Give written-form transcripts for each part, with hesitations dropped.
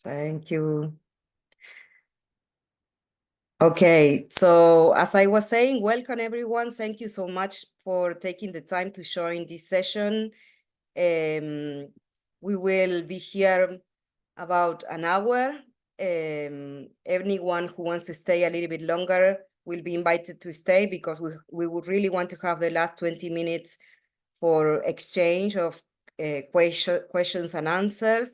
Thank you. Okay, so as I was saying, welcome everyone. Thank you so much for taking the time to join this session. We will be here about an hour. Anyone who wants to stay a little bit longer will be invited to stay because we would really want to have the last 20 minutes for exchange of questions and answers.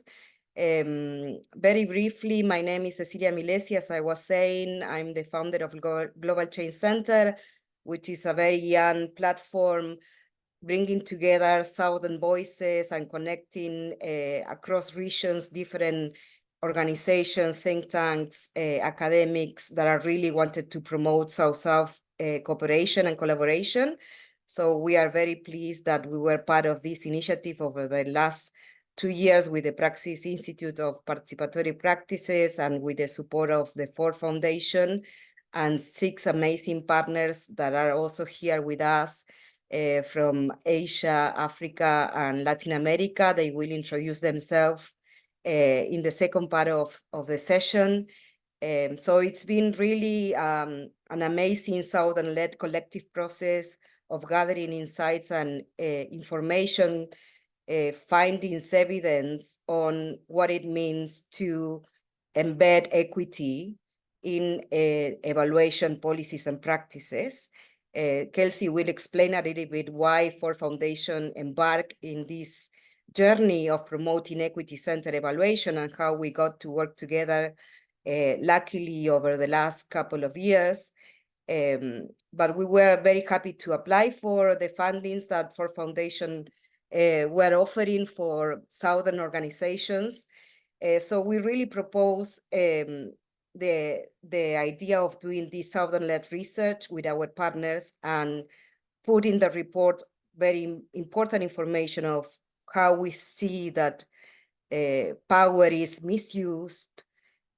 Very briefly, my name is Cecilia Milesi. As I was saying, I'm the founder of Global Change Center, which is a very young platform bringing together Southern voices and connecting across regions, different organizations, think tanks, academics that are really wanted to promote South-South cooperation and collaboration. So we are very pleased that we were part of this initiative over the last 2 years with the Praxis Institute of Participatory Practices and with the support of the Ford Foundation and 6 amazing partners that are also here with us from Asia, Africa, and Latin America. They will introduce themselves in the second part of the session. So it's been really an amazing Southern-led collective process of gathering insights and information, findings, evidence on what it means to embed equity in evaluation policies and practices. Kelsey will explain a little bit why Ford Foundation embarked in this journey of promoting equity-centered evaluation and how we got to work together, luckily over the last couple of years. But we were very happy to apply for the fundings that Ford Foundation were offering for Southern organizations. So we really propose the idea of doing this Southern-led research with our partners and put in the report very important information of how we see that power is misused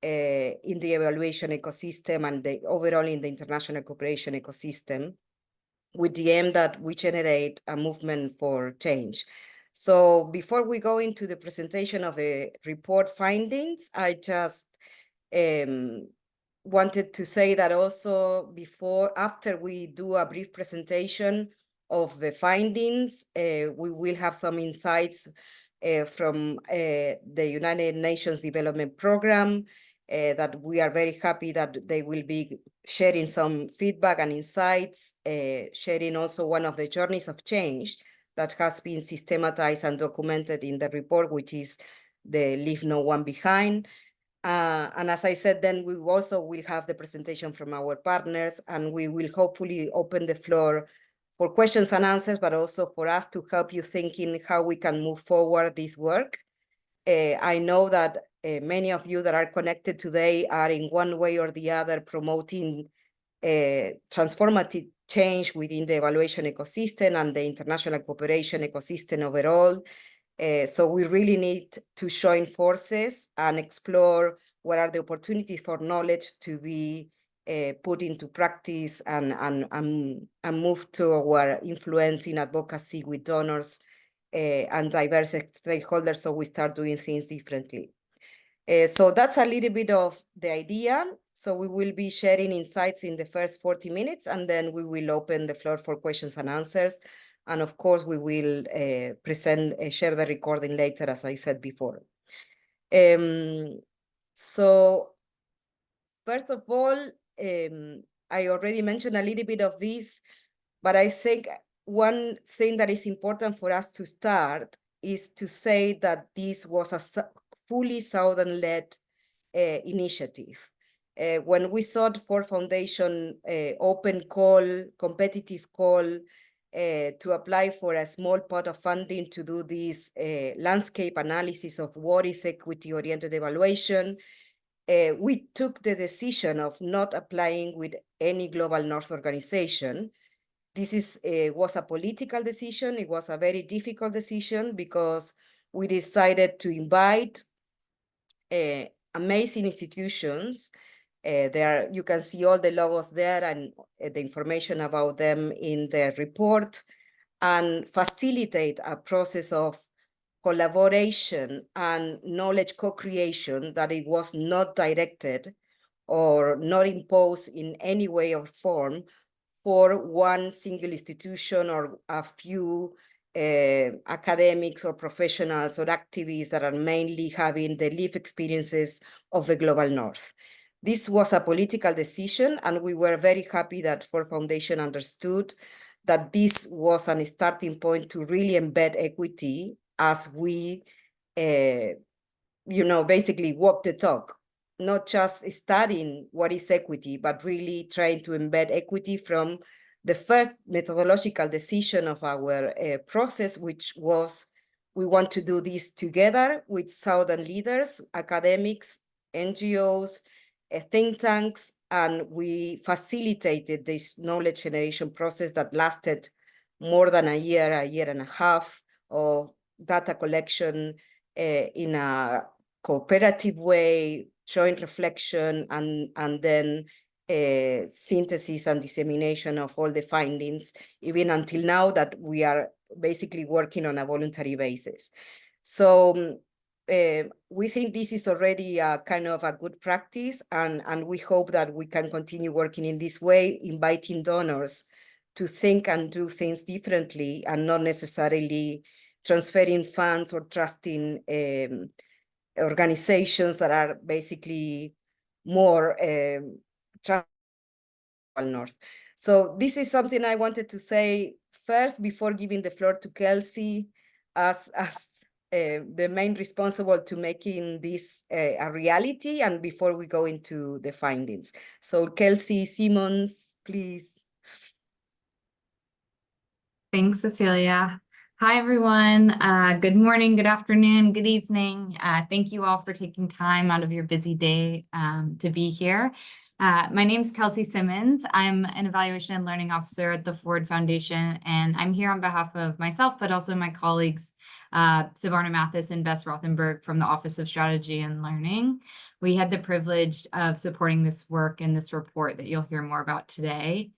in the evaluation ecosystem and overall in the international cooperation ecosystem, with the aim that we generate a movement for change. So before we go into the presentation of the report findings, I just wanted to say that also after we do a brief presentation of the findings, we will have some insights from the United Nations Development Program, that we are very happy that they will be sharing some feedback and insights, sharing also one of the journeys of change that has been systematized and documented in the report, which is the Leave No One Behind. And as I said, then we also will have the presentation from our partners, and we will hopefully open the floor for questions and answers, but also for us to help you thinking how we can move forward this work. I know that many of you that are connected today are in one way or the other promoting transformative change within the evaluation ecosystem and the international cooperation ecosystem overall. So we really need to join forces and explore what are the opportunities for knowledge to be put into practice and move toward influencing advocacy with donors and diverse stakeholders, so we start doing things differently. So that's a little bit of the idea. So we will be sharing insights in the first 40 minutes, and then we will open the floor for questions and answers. And of course, we will share the recording later, as I said before. So first of all, I already mentioned a little bit of this, but I think one thing that is important for us to start is to say that this was a fully Southern-led initiative. When we saw the Ford Foundation open call, competitive call to apply for a small pot of funding to do this landscape analysis of what is equity-oriented evaluation, we took the decision of not applying with any Global North organization. This was a political decision. It was a very difficult decision because we decided to invite amazing institutions. There you can see all the logos there and the information about them in the report, and facilitate a process of collaboration and knowledge co-creation, that it was not directed or not imposed in any way or form for one single institution or a few academics or professionals or activists that are mainly having the lived experiences of the global North. This was a political decision, and we were very happy that Ford Foundation understood that this was a starting point to really embed equity as we, basically walk the talk, not just studying what is equity, but really trying to embed equity from the first methodological decision of our process, which was we want to do this together with Southern leaders, academics, NGOs, think tanks, and we facilitated this knowledge generation process that lasted more than a year and a half of data collection in a cooperative way, joint reflection, and then synthesis and dissemination of all the findings, even until now that we are basically working on a voluntary basis. So we think this is already a kind of a good practice, and we hope that we can continue working in this way, inviting donors to think and do things differently and not necessarily transferring funds or trusting organizations that are basically more North. So this is something I wanted to say first before giving the floor to Kelsey as the main responsible to making this a reality, and before we go into the findings. So Kelsey Simmons, please. Thanks, Cecilia. Hi, everyone. Good morning, good afternoon, good evening. Thank you all for taking time out of your busy day to be here. My name is Kelsey Simmons. I'm an evaluation and learning officer at the Ford Foundation, and I'm here on behalf of myself, but also my colleagues, Savarna Mathis and Bess Rothenberg from the Office of Strategy and Learning. We had the privilege of supporting this work in this report that you'll hear more about today.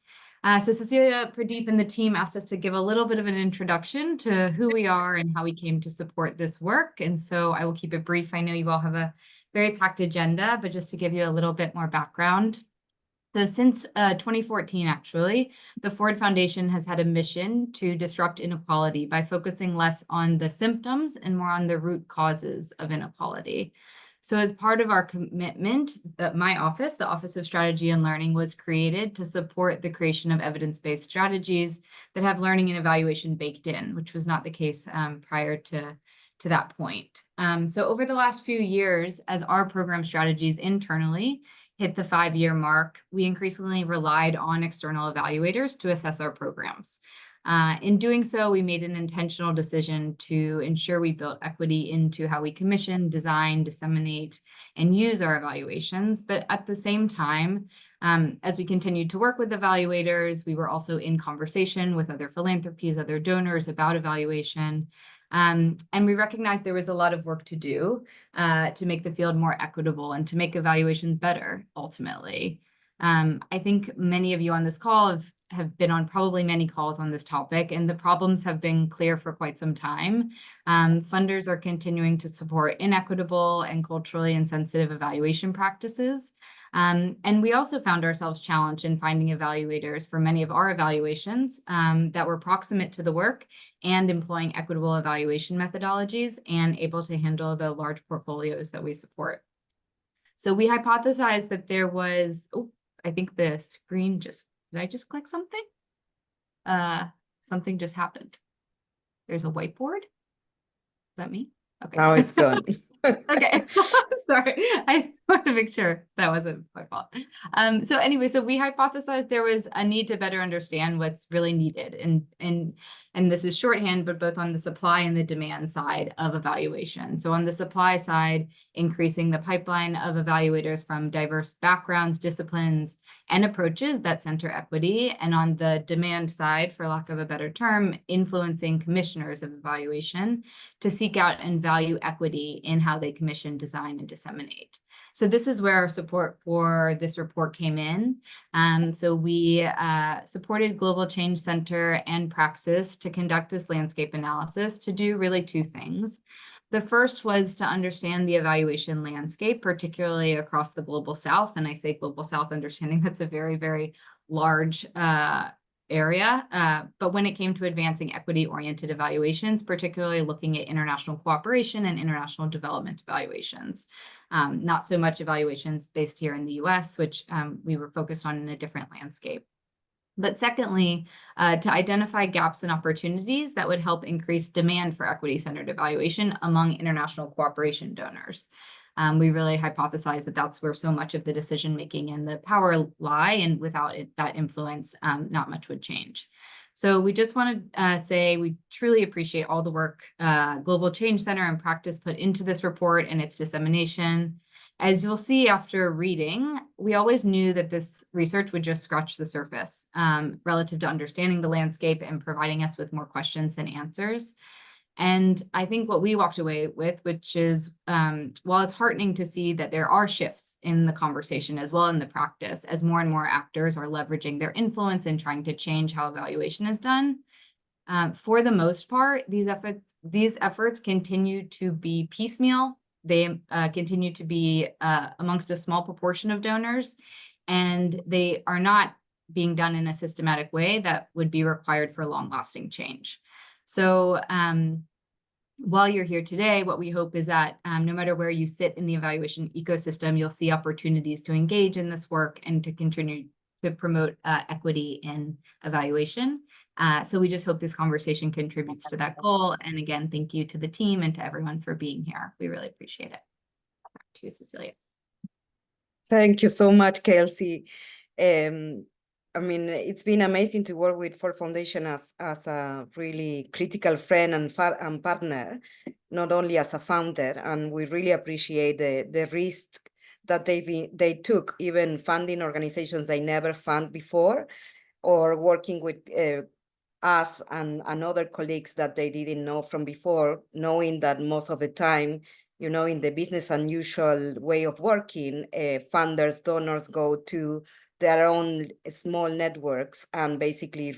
So Cecilia, Pradeep, and the team asked us to give a little bit of an introduction to who we are and how we came to support this work. And so I will keep it brief. I know you all have a very packed agenda, but just to give you a little bit more background. So since 2014, actually, the Ford Foundation has had a mission to disrupt inequality by focusing less on the symptoms and more on the root causes of inequality. So as part of our commitment, my office, the Office of Strategy and Learning, was created to support the creation of evidence-based strategies that have learning and evaluation baked in, which was not the case prior to that point. So over the last few years, as our program strategies internally hit the 5-year mark, we increasingly relied on external evaluators to assess our programs. In doing so, we made an intentional decision to ensure we built equity into how we commission, design, disseminate, and use our evaluations. But at the same time, as we continued to work with evaluators, we were also in conversation with other philanthropies, other donors about evaluation. And we recognized there was a lot of work to do to make the field more equitable and to make evaluations better, ultimately. I think many of you on this call have been on probably many calls on this topic, and the problems have been clear for quite some time. Funders are continuing to support inequitable and culturally insensitive evaluation practices. And we also found ourselves challenged in finding evaluators for many of our evaluations that were proximate to the work and employing equitable evaluation methodologies and able to handle the large portfolios that we support. So we hypothesized that there was, I think the screen just, did I just click something? Something just happened. There's a whiteboard. Is that me? Okay. Now it's gone. Okay. Sorry. I want to make sure that wasn't my fault. So anyway, so we hypothesized there was a need to better understand what's really needed. And this is shorthand, but both on the supply and the demand side of evaluation. So on the supply side, increasing the pipeline of evaluators from diverse backgrounds, disciplines, and approaches that center equity. And on the demand side, for lack of a better term, influencing commissioners of evaluation to seek out and value equity in how they commission, design, and disseminate. So this is where our support for this report came in. So we supported Global Change Center and Praxis to conduct this landscape analysis to do really two things. The first was to understand the evaluation landscape, particularly across the Global South. And I say Global South, understanding that's a very, very large area. But when it came to advancing equity-oriented evaluations, particularly looking at international cooperation and international development evaluations. Not so much evaluations based here in the US, which we were focused on in a different landscape. But secondly, to identify gaps and opportunities that would help increase demand for equity-centered evaluation among international cooperation donors. We really hypothesized that that's where so much of the decision-making and the power lie, and without that influence, not much would change. So we just want to say we truly appreciate all the work Global Change Center and Practice put into this report and its dissemination. As you'll see after reading, we always knew that this research would just scratch the surface relative to understanding the landscape and providing us with more questions than answers. And I think what we walked away with, which is, while it's heartening to see that there are shifts in the conversation as well in the practice, as more and more actors are leveraging their influence and trying to change how evaluation is done, for the most part, these efforts continue to be piecemeal. They continue to be amongst a small proportion of donors, and they are not being done in a systematic way that would be required for long-lasting change. So while you're here today, what we hope is that no matter where you sit in the evaluation ecosystem, you'll see opportunities to engage in this work and to continue to promote equity in evaluation. So we just hope this conversation contributes to that goal. And again, thank you to the team and to everyone for being here. We really appreciate it. Back to you, Cecilia. Thank you so much, Kelsey. I mean, it's been amazing to work with Ford Foundation as a really critical friend and partner, not only as a founder. And we really appreciate the risk that they took, even funding organizations they never fund before, or working with us and other colleagues that they didn't know from before, knowing that most of the time, you know, in the business unusual way of working, funders, donors go to their own small networks and basically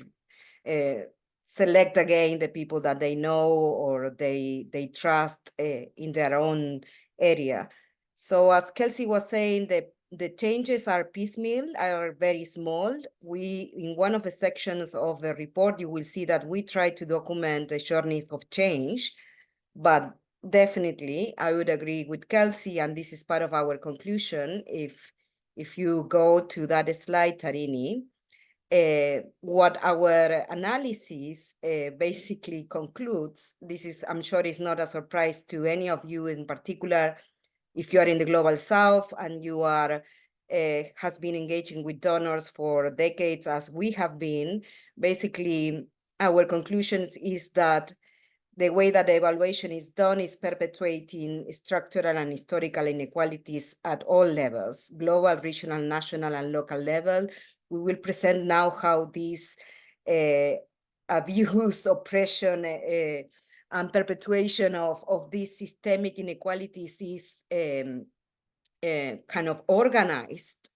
select again the people that they know or they trust in their own area. So as Kelsey was saying, the changes are piecemeal, are very small. In one of the sections of the report, you will see that we try to document the journey of change, but definitely I would agree with Kelsey, and this is part of our conclusion. If you go to that slide, Tarini, what our analysis basically concludes, this is, I'm sure is not a surprise to any of you in particular, if you are in the Global South and you are has been engaging with donors for decades, as we have been, basically our conclusion is that the way that the evaluation is done is perpetuating structural and historical inequalities at all levels, global, regional, national, and local level. We will present now how this abuse, oppression, and perpetuation of these systemic inequalities is kind of organized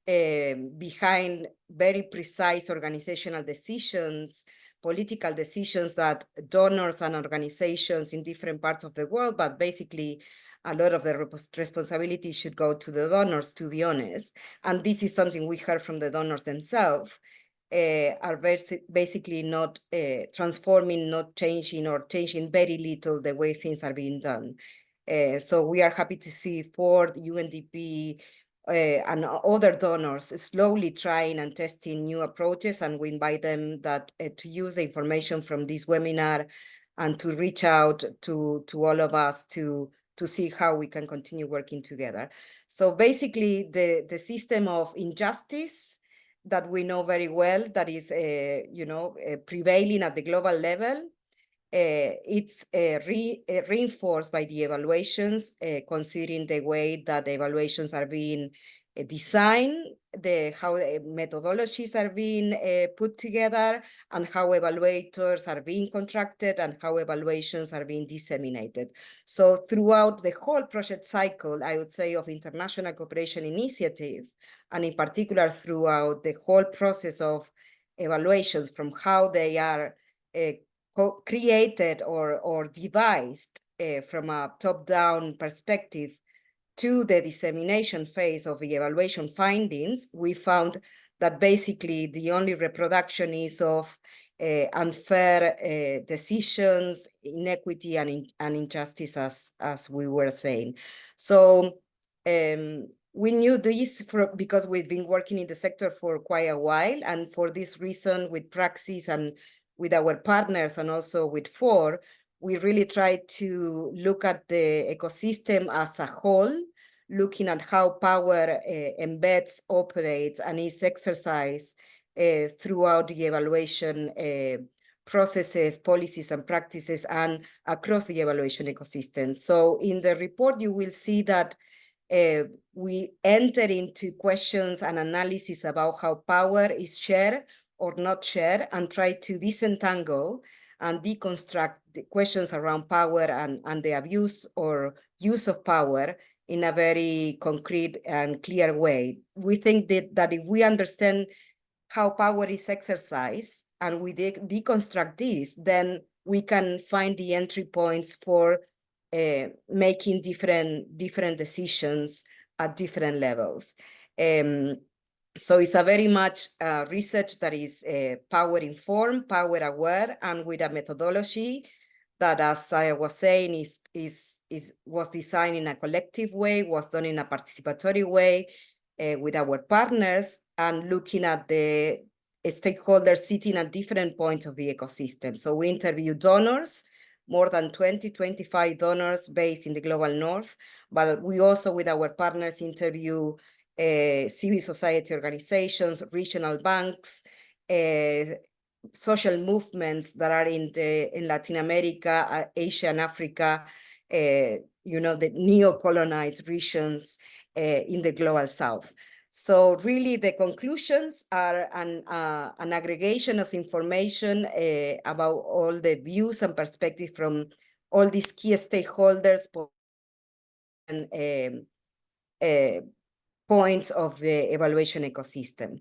behind very precise organizational decisions, political decisions that donors and organizations in different parts of the world, but basically a lot of the responsibility should go to the donors, to be honest. And this is something we heard from the donors themselves, are basically not transforming, not changing, or changing very little the way things are being done. So we are happy to see Ford, UNDP, and other donors slowly trying and testing new approaches, and we invite them to use the information from this webinar and to reach out to all of us to see how we can continue working together. So basically, the system of injustice that we know very well, that is prevailing at the global level, it's reinforced by the evaluations, considering the way that the evaluations are being design, how methodologies are being put together, and how evaluators are being contracted, and how evaluations are being disseminated. So throughout the whole project cycle, I would say, of International Cooperation Initiative, and in particular throughout the whole process of evaluations, from how they are created or devised from a top-down perspective to the dissemination phase of the evaluation findings, we found that basically the only reproduction is of unfair decisions, inequity, and injustice, as we were saying. So we knew this because we've been working in the sector for quite a while, and for this reason, with Praxis and with our partners, and also with FOR, we really tried to look at the ecosystem as a whole, looking at how power embeds, operates, and is exercised throughout the evaluation processes, policies, and practices, and across the evaluation ecosystem. So in the report, you will see that we enter into questions and analysis about how power is shared or not shared, and try to disentangle and deconstruct the questions around power and the abuse or use of power in a very concrete and clear way. We think that if we understand how power is exercised and we deconstruct this, then we can find the entry points for making different decisions at different levels. So it's a very much research that is power informed, power aware, and with a methodology that, as I was saying, was designed in a collective way, was done in a participatory way with our partners, and looking at the stakeholders sitting at different points of the ecosystem. So we interviewed donors, more than 25 donors based in the global north, but we also, with our partners, interview civil society organizations, regional banks, social movements that are in Latin America, Asia, and Africa, you know, the neo-colonized regions in the global south. So really the conclusions are an aggregation of information about all the views and perspectives from all these key stakeholders and points of the evaluation ecosystem.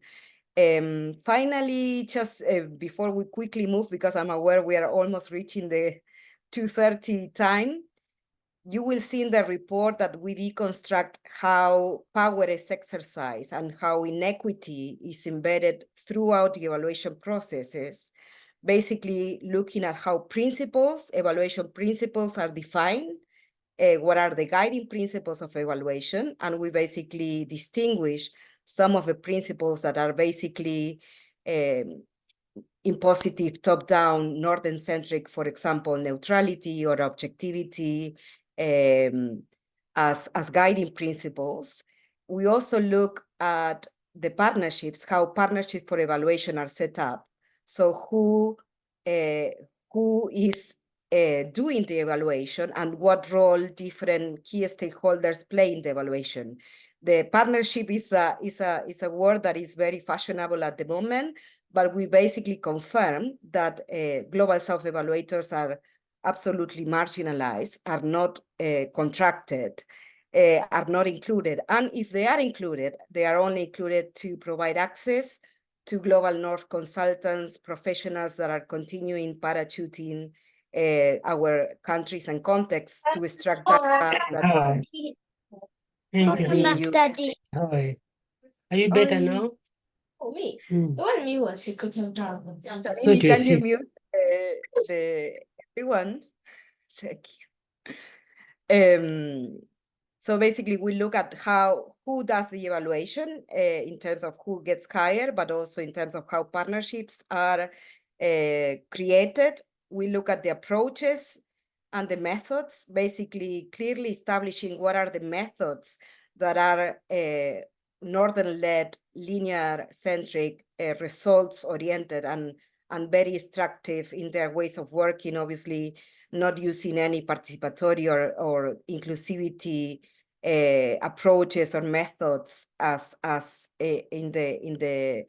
Finally, just before we quickly move, because I'm aware we are almost reaching the 2:30 time, you will see in the report that we deconstruct how power is exercised and how inequity is embedded throughout the evaluation processes, basically looking at how principles, evaluation principles, are defined, what are the guiding principles of evaluation, and we basically distinguish some of the principles that are basically impositive, top-down, northern-centric, for example, neutrality or objectivity, as guiding principles. We also look at the partnerships, how partnerships for evaluation are set up. So who is doing the evaluation, and what role different key stakeholders play in the evaluation. The partnership is a word that is very fashionable at the moment, but we basically confirm that Global South evaluators are absolutely marginalized, are not contracted, are not included. And if they are included, they are only included to provide access to Global North consultants, professionals that are continuing parachuting our countries and contexts to extract data that Hi. Thank is you. being used. Hi. Are you better now? For me, Hmm. the one me was secret down. Amy, can you Jesse. mute everyone? Thank you. So basically, we look at who does the evaluation in terms of who gets hired, but also in terms of how partnerships are created. We look at the approaches and the methods, basically clearly establishing what are the methods that are northern-led, linear-centric, results-oriented, and very extractive in their ways of working, obviously not using any participatory or inclusivity approaches or methods as in the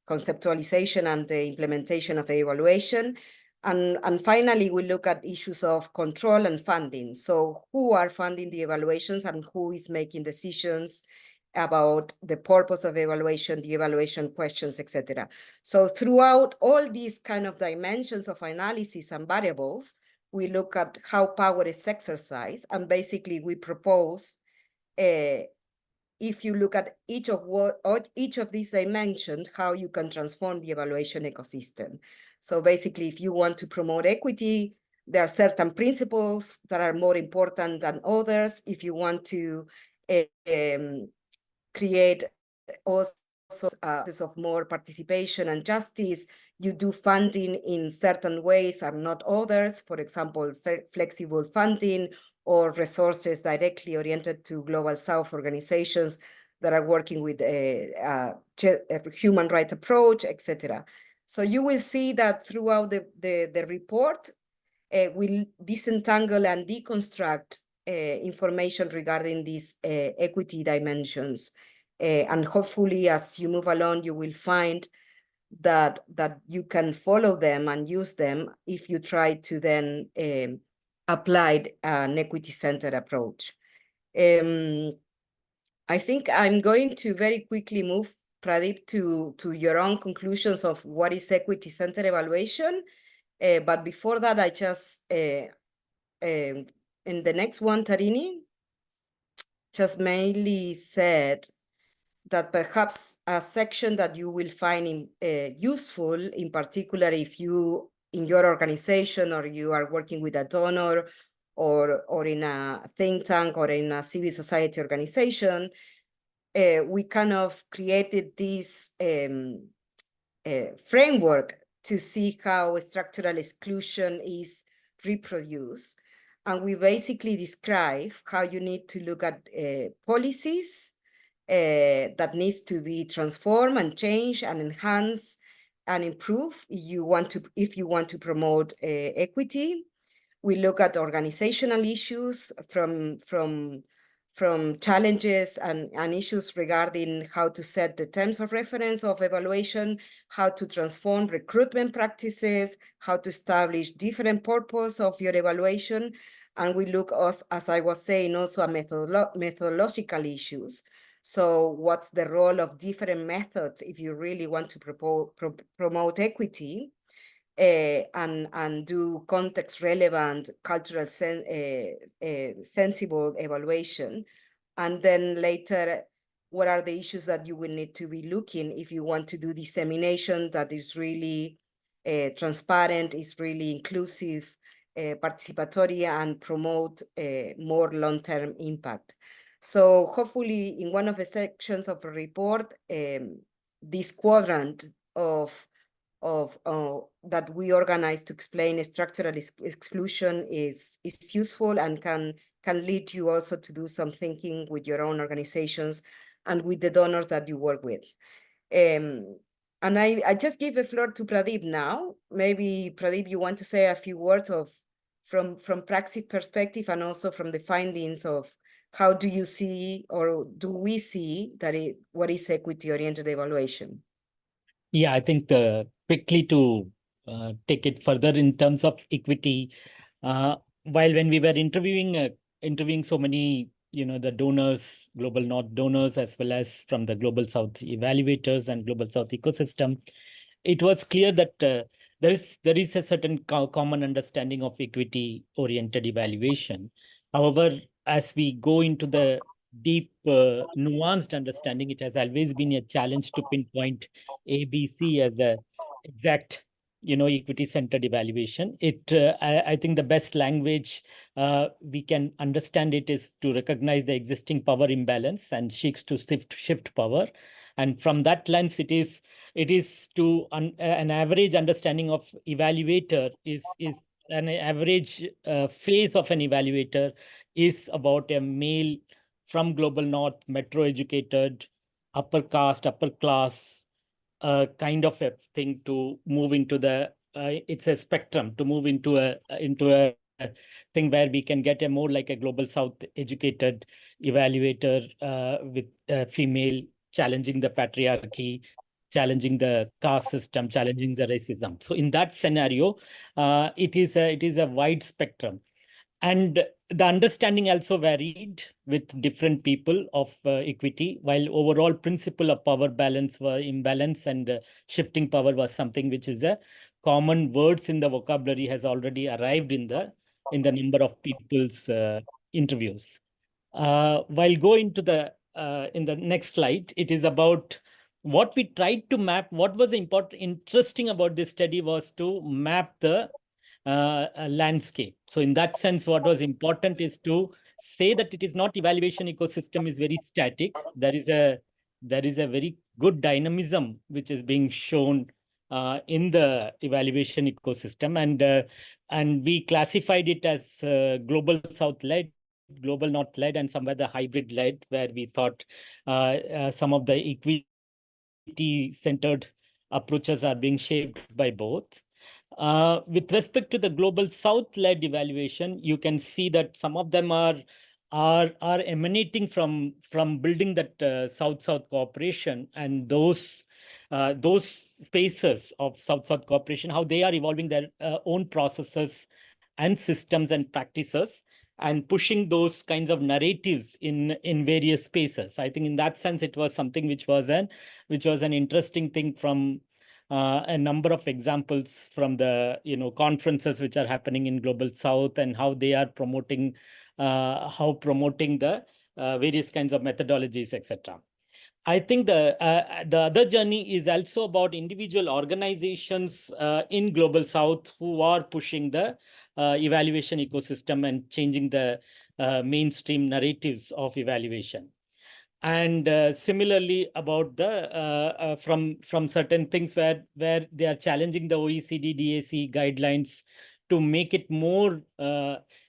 conceptualization and the implementation of the evaluation. And finally, we look at issues of control and funding. So who are funding the evaluations and who is making decisions about the purpose of evaluation, the evaluation questions, etc. So throughout all these kind of dimensions of analysis and variables, we look at how power is exercised, and basically we propose, if you look at each of these dimensions, how you can transform the evaluation ecosystem. So basically, if you want to promote equity, there are certain principles that are more important than others. If you want to create also of more participation and justice, you do funding in certain ways and not others. For example, flexible funding or resources directly oriented to Global South organizations that are working with a human rights approach, etc. So you will see that throughout the report, we'll disentangle and deconstruct information regarding these equity dimensions. And hopefully, as you move along, you will find that you can follow them and use them if you try to then apply an equity-centered approach. I think I'm going to very quickly move, Pradeep, to your own conclusions of what is equity-centered evaluation. But before that, I just, in the next one, Tarini just mainly said that perhaps a section that you will find useful, in particular if you, in your organization, or you are working with a donor, or in a think tank, or in a civil society organization, we kind of created this framework to see how structural exclusion is reproduced. And we basically describe how you need to look at policies that needs to be transformed and changed and enhanced and improve if you want to promote equity. We look at organizational issues from challenges and issues regarding how to set the terms of reference of evaluation, how to transform recruitment practices, how to establish different purpose of your evaluation. And we look, as I was saying, also at methodological issues. So what's the role of different methods if you really want to promote equity? And do context relevant, cultural sensible evaluation. And then later, what are the issues that you will need to be looking if you want to do dissemination that is really transparent, is really inclusive, participatory, and promote more long-term impact. So hopefully in one of the sections of the report, this quadrant of that we organize to explain structural exclusion is useful and can lead you also to do some thinking with your own organizations and with the donors that you work with. And I just give the floor to Pradeep now. Maybe Pradeep, you want to say a few words from Praxis perspective, and also from the findings of how do you see, or do we see that what is equity-oriented evaluation? Yeah, I think quickly to take it further in terms of equity, while when we were interviewing so many, the donors, Global North donors, as well as from the Global South evaluators and Global South ecosystem, it was clear that there is a certain common understanding of equity-oriented evaluation. However, as we go into the deep, nuanced understanding, it has always been a challenge to pinpoint ABC as the exact, equity-centered evaluation. I think the best language we can understand it is to recognize the existing power imbalance and seeks to shift power. And from that lens, it is to an average understanding of evaluator is an average phase of an evaluator is about a male from Global North, metro educated, upper caste, upper class, kind of a thing to move into the it's a spectrum to move into a thing where we can get a more like a global South educated evaluator with female, challenging the patriarchy, challenging the caste system, challenging the racism. So in that scenario, it is a wide spectrum. And the understanding also varied with different people of equity, while overall principle of power balance were imbalance, and shifting power was something which is a common words in the vocabulary has already arrived in the number of people's interviews. While go into the in the next slide, it is about what we tried to map. What was interesting about this study was to map the landscape. So in that sense, what was important is to say that it is not evaluation ecosystem is very static. There is a very good dynamism which is being shown in the evaluation ecosystem, and we classified it as global South led, global North led, and somewhere the hybrid led, where we thought some of the equity centered approaches are being shaped by both. With respect to the global South-led evaluation, you can see that some of them are emanating from building that South-South cooperation, and those spaces of South-South cooperation, how they are evolving their own processes and systems and practices, and pushing those kinds of narratives in various spaces. I think in that sense, it was something which was an interesting thing from a number of examples from the conferences which are happening in Global South, and how they are promoting the various kinds of methodologies, etc. I think the other journey is also about individual organizations in Global South who are pushing the evaluation ecosystem and changing the mainstream narratives of evaluation. And similarly about the from certain things where they are challenging the OECD DAC guidelines to make it more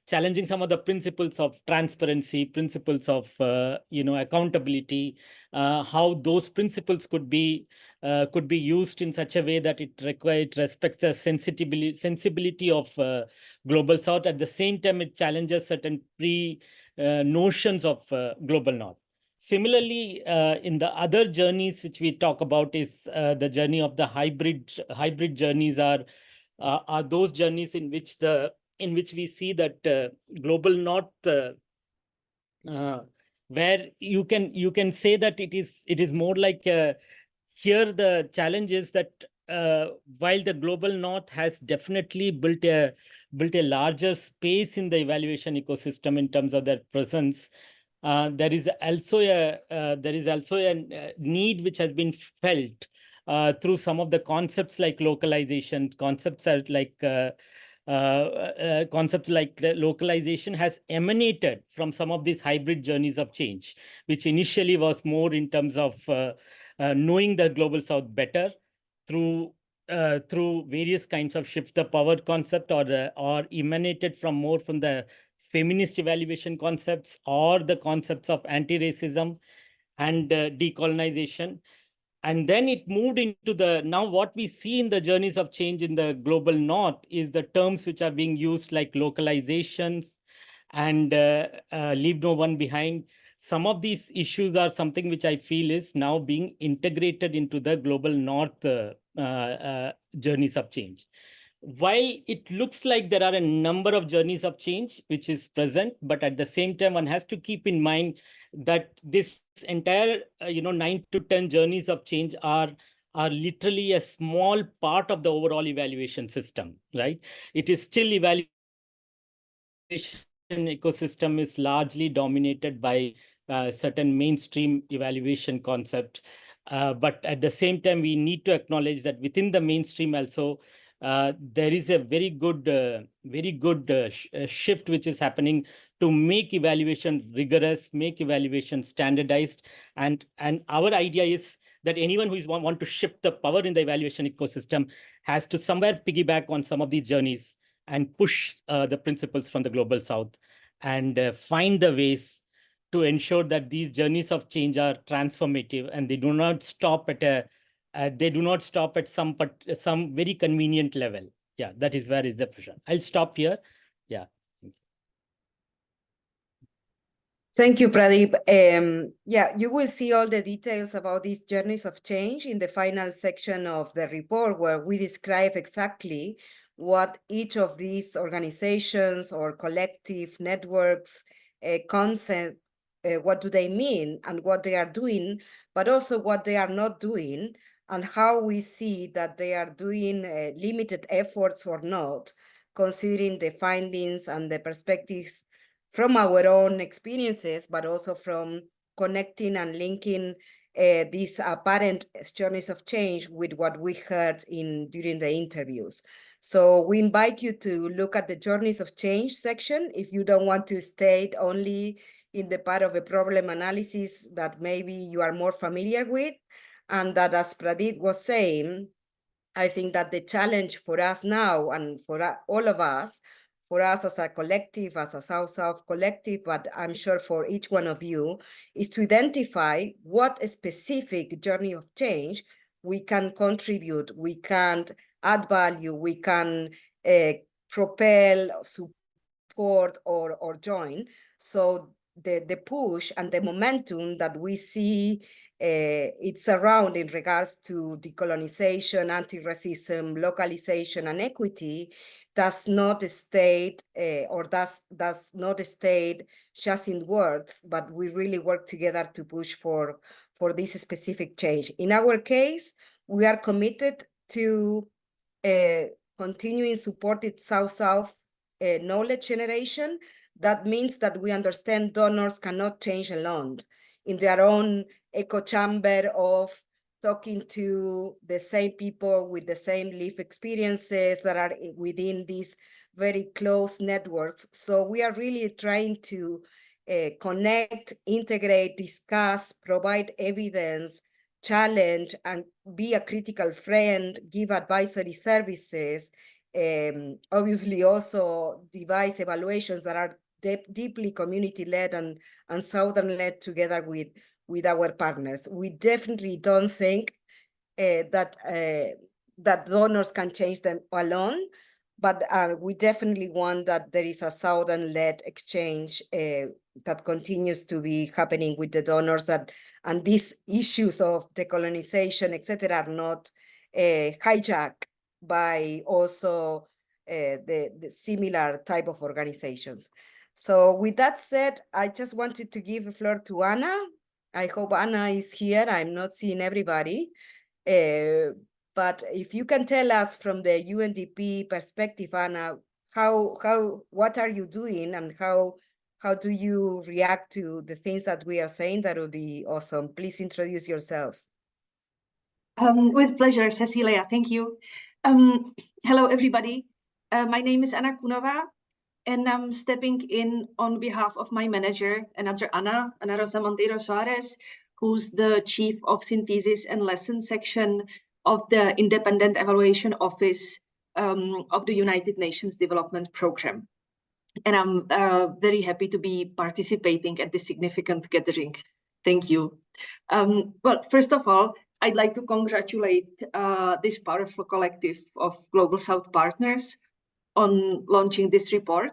challenging some of the principles of transparency, principles of accountability, how those principles could be used in such a way that it respects the sensibility of Global South. At the same time, it challenges certain notions of Global North. Similarly, in the other journeys which we talk about is the journey of the hybrid journeys are those journeys in which we see that Global North, where you can say that it is more like here the challenge is that while the Global North has definitely built a larger space in the evaluation ecosystem in terms of their presence, there is also a need which has been felt through some of the concepts like localization. Concepts like localization has emanated from some of these hybrid journeys of change, which initially was more in terms of knowing the Global South better through various kinds of shift the power concept, or emanated from the feminist evaluation concepts, or the concepts of anti-racism and decolonization. And then it moved into now what we see in the journeys of change in the Global North is the terms which are being used like localizations and leave no one behind. Some of these issues are something which I feel is now being integrated into the Global North journeys of change. While it looks like there are a number of journeys of change which is present, but at the same time, one has to keep in mind that this entire 9 to 10 journeys of change are literally a small part of the overall evaluation system, right? It is still evaluation ecosystem is largely dominated by certain mainstream evaluation concept. But at the same time, we need to acknowledge that within the mainstream also, there is a very good shift which is happening to make evaluation rigorous, make evaluation standardized. And our idea is that anyone who want to shift the power in the evaluation ecosystem has to somewhere piggyback on some of these journeys and push the principles from the Global South, and find the ways to ensure that these journeys of change are transformative, and they do not stop at some very convenient level. Yeah, that is where is the pressure. I'll stop here. Yeah. Thank you, Pradeep. Yeah, you will see all the details about these journeys of change in the final section of the report, where we describe exactly what each of these organizations or collective networks concept, what do they mean and what they are doing, but also what they are not doing, and how we see that they are doing limited efforts or not, considering the findings and the perspectives from our own experiences, but also from connecting and linking these apparent journeys of change with what we heard during the interviews. So we invite you to look at the journeys of change section if you don't want to stay only in the part of a problem analysis that maybe you are more familiar with. And that, as Pradeep was saying, I think that the challenge for us now and for all of us, for us as a collective, as a South-South collective, but I'm sure for each one of you, is to identify what a specific journey of change we can contribute, we can add value, we can propel, support, or join. So the push and the momentum that we see it's around in regards to decolonization, anti-racism, localization, and equity does not state or does not state just in words, but we really work together to push for this specific change. In our case, we are committed to continuing supported South-South knowledge generation. That means that we understand donors cannot change alone in their own echo chamber of talking to the same people with the same life experiences that are within these very close networks. So we are really trying to connect, integrate, discuss, provide evidence, challenge, and be a critical friend, give advisory services, obviously also devise evaluations that are deeply community-led and Southern-led together with our partners. We definitely don't think that donors can change them alone, but we definitely want that there is a Southern-led exchange that continues to be happening with the donors, and these issues of decolonization, etc., are not hijacked by also the similar type of organizations. So with that said, I just wanted to give the floor to Anna. I hope Anna is here. I'm not seeing everybody. But if you can tell us from the UNDP perspective, Anna, what are you doing and how do you react to the things that we are saying? That would be awesome. Please introduce yourself. With pleasure, Cecilia. Thank you. Hello, everybody. My name is Anna Kunova, and I'm stepping in on behalf of my manager, another Ana Rosa Monteiro Soares, who's the chief of synthesis and lesson section of the Independent Evaluation Office of the United Nations Development Program. And I'm very happy to be participating at this significant gathering. Thank you. Well, first of all, I'd like to congratulate this powerful collective of Global South partners on launching this report.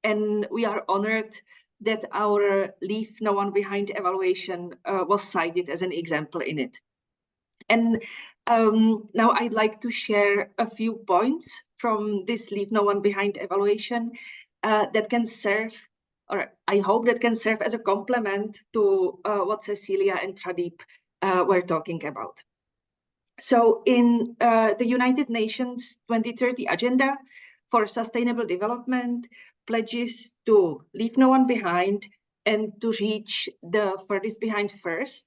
And we are honored that our Leave No One Behind evaluation was cited as an example in it. And now I'd like to share a few points from this Leave No One Behind evaluation that can serve, or I hope that can serve as a complement to what Cecilia and Pradeep were talking about. So in the United Nations 2030 Agenda for Sustainable Development pledges to leave no one behind and to reach the furthest behind first.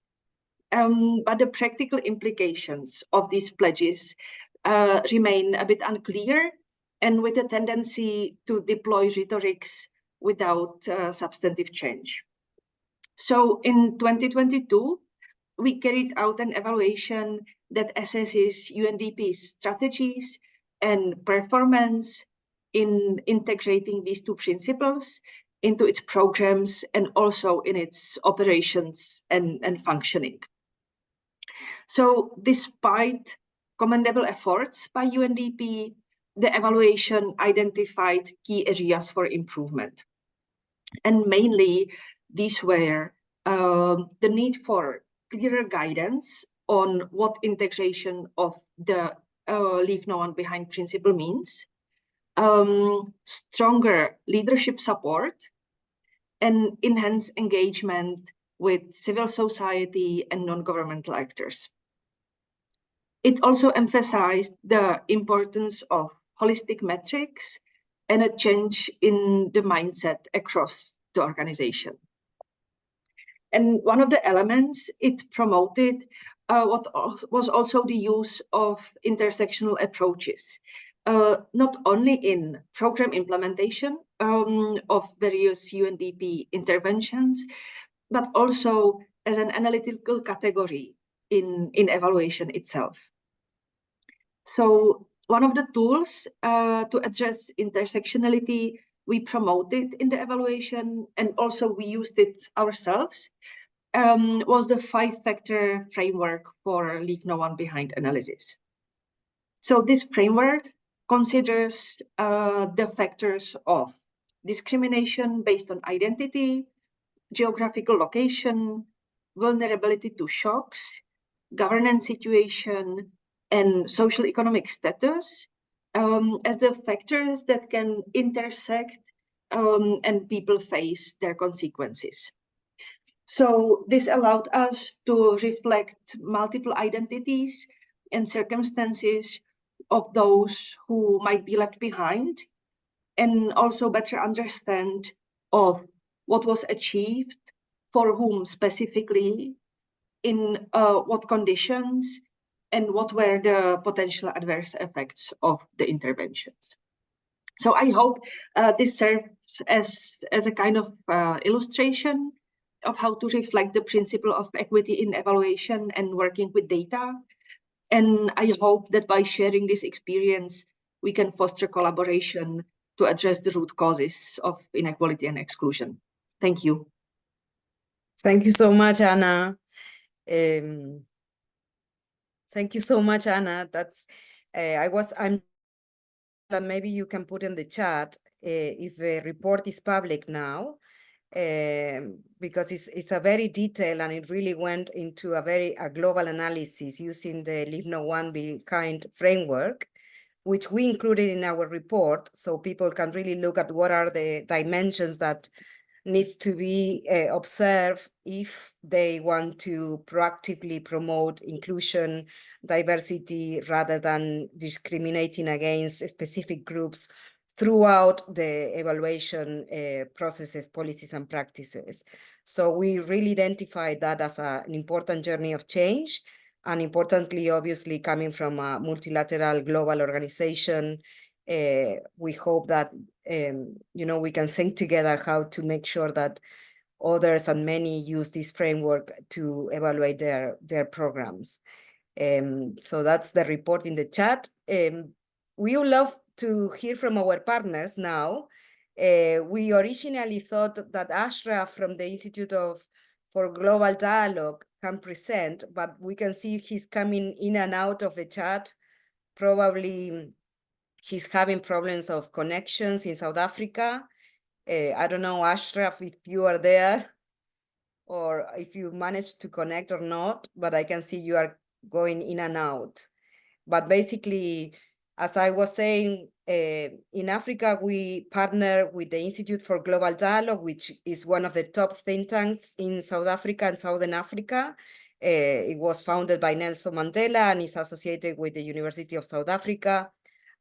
But the practical implications of these pledges remain a bit unclear, and with a tendency to deploy rhetorics without substantive change. So in 2022, we carried out an evaluation that assesses UNDP's strategies and performance in integrating these two principles into its programs and also in its operations and functioning. So despite commendable efforts by UNDP, the evaluation identified key areas for improvement. And mainly, these were the need for clearer guidance on what integration of the leave no one behind principle means, stronger leadership support, and enhanced engagement with civil society and non-governmental actors. It also emphasized the importance of holistic metrics and a change in the mindset across the organization. And one of the elements it promoted was also the use of intersectional approaches, not only in program implementation of various UNDP interventions, but also as an analytical category in evaluation itself. So one of the tools to address intersectionality we promoted in the evaluation, and also we used it ourselves, was the 5-factor framework for leave no one behind analysis. So this framework considers the factors of discrimination based on identity, geographical location, vulnerability to shocks, governance situation, and social economic status as the factors that can intersect and people face their consequences. So this allowed us to reflect multiple identities and circumstances of those who might be left behind, and also better understand of what was achieved, for whom specifically, in what conditions, and what were the potential adverse effects of the interventions. So I hope this serves as a kind of illustration of how to reflect the principle of equity in evaluation and working with data. And I hope that by sharing this experience, we can foster collaboration to address the root causes of inequality and exclusion. Thank you. Thank you so much, Anna. Thank you so much, Anna. That's I'm and maybe you can put in the chat if the report is public now, because it's a very detailed, and it really went into a global analysis using the leave no one behind framework, which we included in our report, so people can really look at what are the dimensions that needs to be observed if they want to proactively promote inclusion, diversity, rather than discriminating against specific groups throughout the evaluation processes, policies, and practices. So we really identified that as an important journey of change, and importantly, obviously, coming from a multilateral global organization, we hope that we can think together how to make sure that others and many use this framework to evaluate their programs. So that's the report in the chat. We would love to hear from our partners now. We originally thought that Ashraf from the Institute for Global Dialogue can present, but we can see he's coming in and out of the chat. Probably he's having problems of connections in South Africa. I don't know, Ashraf, if you are there or if you managed to connect or not, but I can see you are going in and out. But basically, as I was saying, in Africa, we partner with the Institute for Global Dialogue, which is one of the top think tanks in South Africa and Southern Africa. It was founded by Nelson Mandela and is associated with the University of South Africa.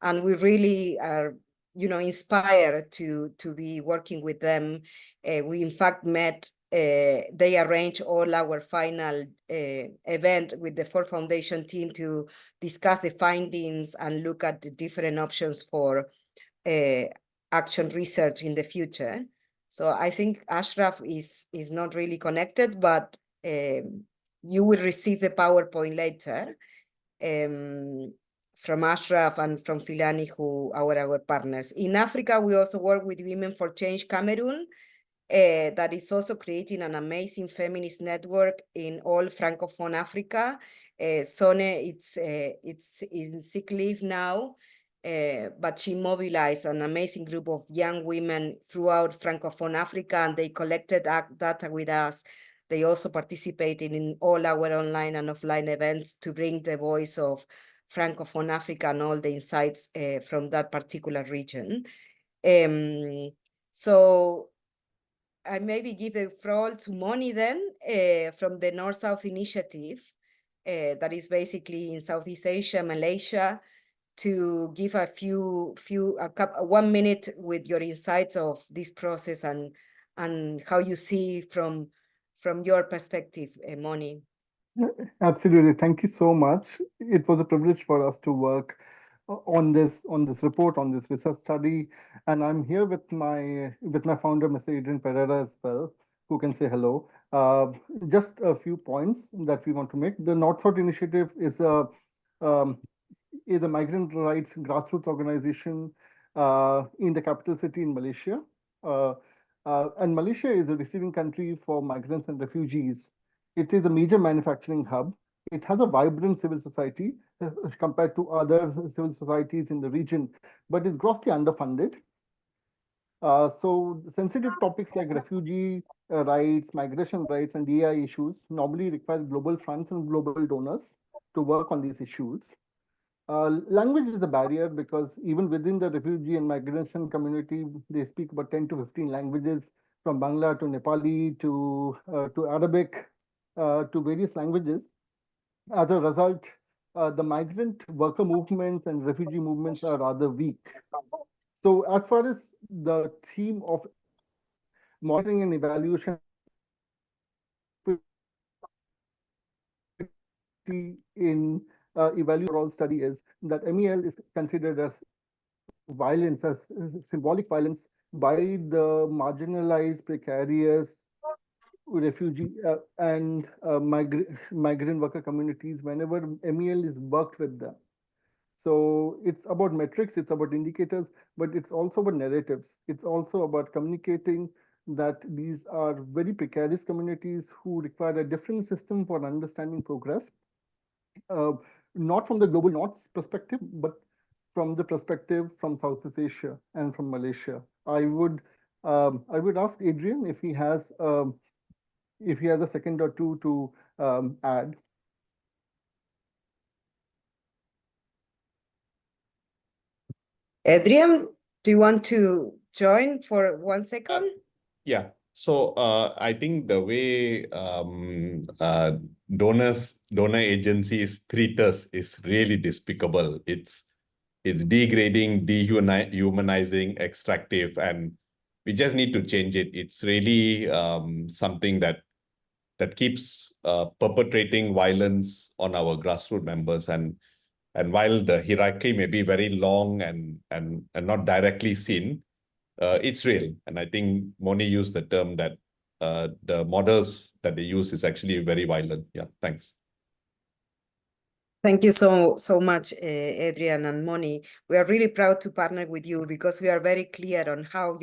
And we really are, inspired to be working with them. We in fact met, they arranged all our final event with the Ford Foundation team to discuss the findings and look at the different options for action research in the future. So I think Ashraf is not really connected, but you will receive the PowerPoint later from Ashraf and from Filani, who are our partners. In Africa, we also work with Women for Change Cameroon, that is also creating an amazing feminist network in all Francophone Africa. Sone, it's in sick leave now, but she mobilized an amazing group of young women throughout Francophone Africa, and they collected data with us. They also participated in all our online and offline events to bring the voice of Francophone Africa and all the insights from that particular region. So I maybe give the floor to Moni then from the North-South Initiative that is basically in Southeast Asia, Malaysia, to give a 1 minute with your insights of this process and how you see from your perspective, Moni. Absolutely. Thank you so much. It was a privilege for us to work on this report, on this research study. And I'm here with my founder, Mr. Adrian Pereira as well, who can say hello. Just a few points that we want to make. The North-South Initiative is a migrant rights grassroots organization in the capital city in Malaysia. And Malaysia is a receiving country for migrants and refugees. It is a major manufacturing hub. It has a vibrant civil society compared to other civil societies in the region, but it's grossly underfunded. So sensitive topics like refugee rights, migration rights, and DI issues normally require global funds and global donors to work on these issues. Language is a barrier because even within the refugee and migration community, they speak about 10 to 15 languages, from Bangla to Nepali to Arabic to various languages. As a result, the migrant worker movements and refugee movements are rather weak. So as far as the theme of monitoring and evaluation in evaluation overall study is that MEL is considered as violence, as symbolic violence by the marginalized, precarious, refugee and migrant worker communities whenever MEL is worked with them. So it's about metrics, it's about indicators, but it's also about narratives. It's also about communicating that these are very precarious communities who require a different system for understanding progress, not from the global north perspective, but from the perspective from Southeast Asia and from Malaysia. I would ask Adrian if he has a second or two to add. Adrian, do you want to join for 1 second? Yeah. So I think the way donor agencies treat us is really despicable. It's degrading, dehumanizing, extractive, and we just need to change it. It's really something that keeps perpetrating violence on our grassroots members. And while the hierarchy may be very long and not directly seen, it's real. And I think Moni used the term that the models that they use is actually very violent. Yeah, thanks. Thank you so much, Adrian and Moni. We are really proud to partner with you because we are very clear on how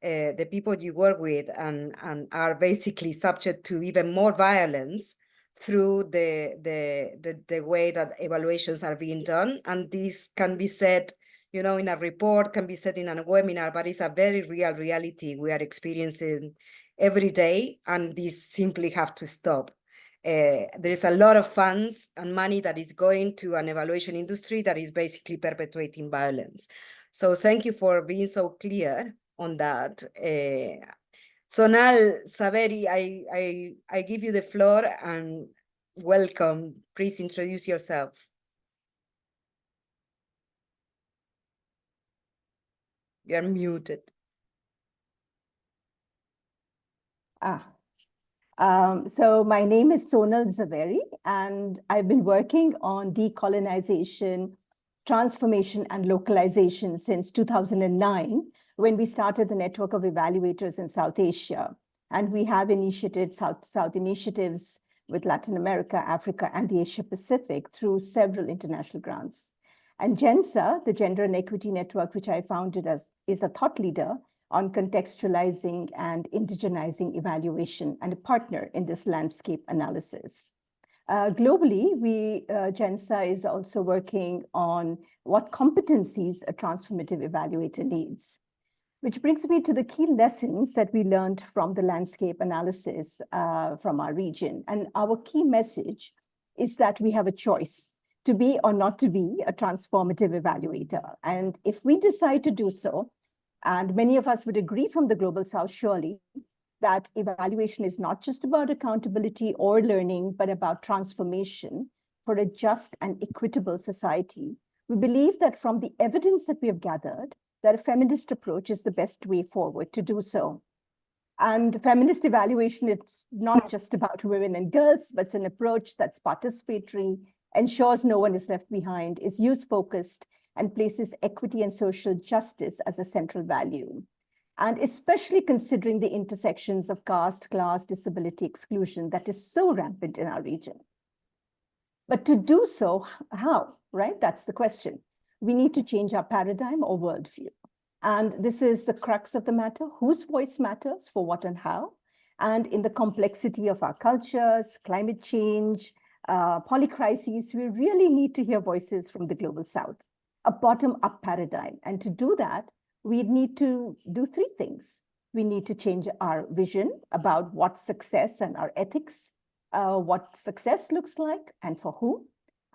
the people you work with and are basically subject to even more violence through the way that evaluations are being done. And this can be said, in a report, can be said in a webinar, but it's a very real reality we are experiencing every day, and this simply have to stop. There is a lot of funds and money that is going to an evaluation industry that is basically perpetuating violence. So thank you for being so clear on that. Sonal Saveri, I give you the floor and welcome. Please introduce yourself. You're muted. So my name is Sonal Zaveri, and I've been working on decolonization, transformation, and localization since 2009, when we started the network of evaluators in South Asia. And we have initiated South initiatives with Latin America, Africa, and the Asia Pacific through several international grants. And GENSA, the Gender and Equity Network, which I founded is a thought leader on contextualizing and indigenizing evaluation and a partner in this landscape analysis. Globally, GENSA is also working on what competencies a transformative evaluator needs. Which brings me to the key lessons that we learned from the landscape analysis from our region. And our key message is that we have a choice to be or not to be a transformative evaluator. And if we decide to do so, and many of us would agree from the Global South, surely, that evaluation is not just about accountability or learning, but about transformation for a just and equitable society. We believe that from the evidence that we have gathered, that a feminist approach is the best way forward to do so. And feminist evaluation, it's not just about women and girls, but it's an approach that's participatory, ensures no one is left behind, is youth-focused, and places equity and social justice as a central value. And especially considering the intersections of caste, class, disability, exclusion that is so rampant in our region. But to do so, how, right? That's the question. We need to change our paradigm or worldview. And this is the crux of the matter. Whose voice matters for what and how? And in the complexity of our cultures, climate change, polycrises, we really need to hear voices from the Global South, a bottom-up paradigm. And to do that, we need to do three things. We need to change our vision about what success and our ethics, what success looks like and for whom,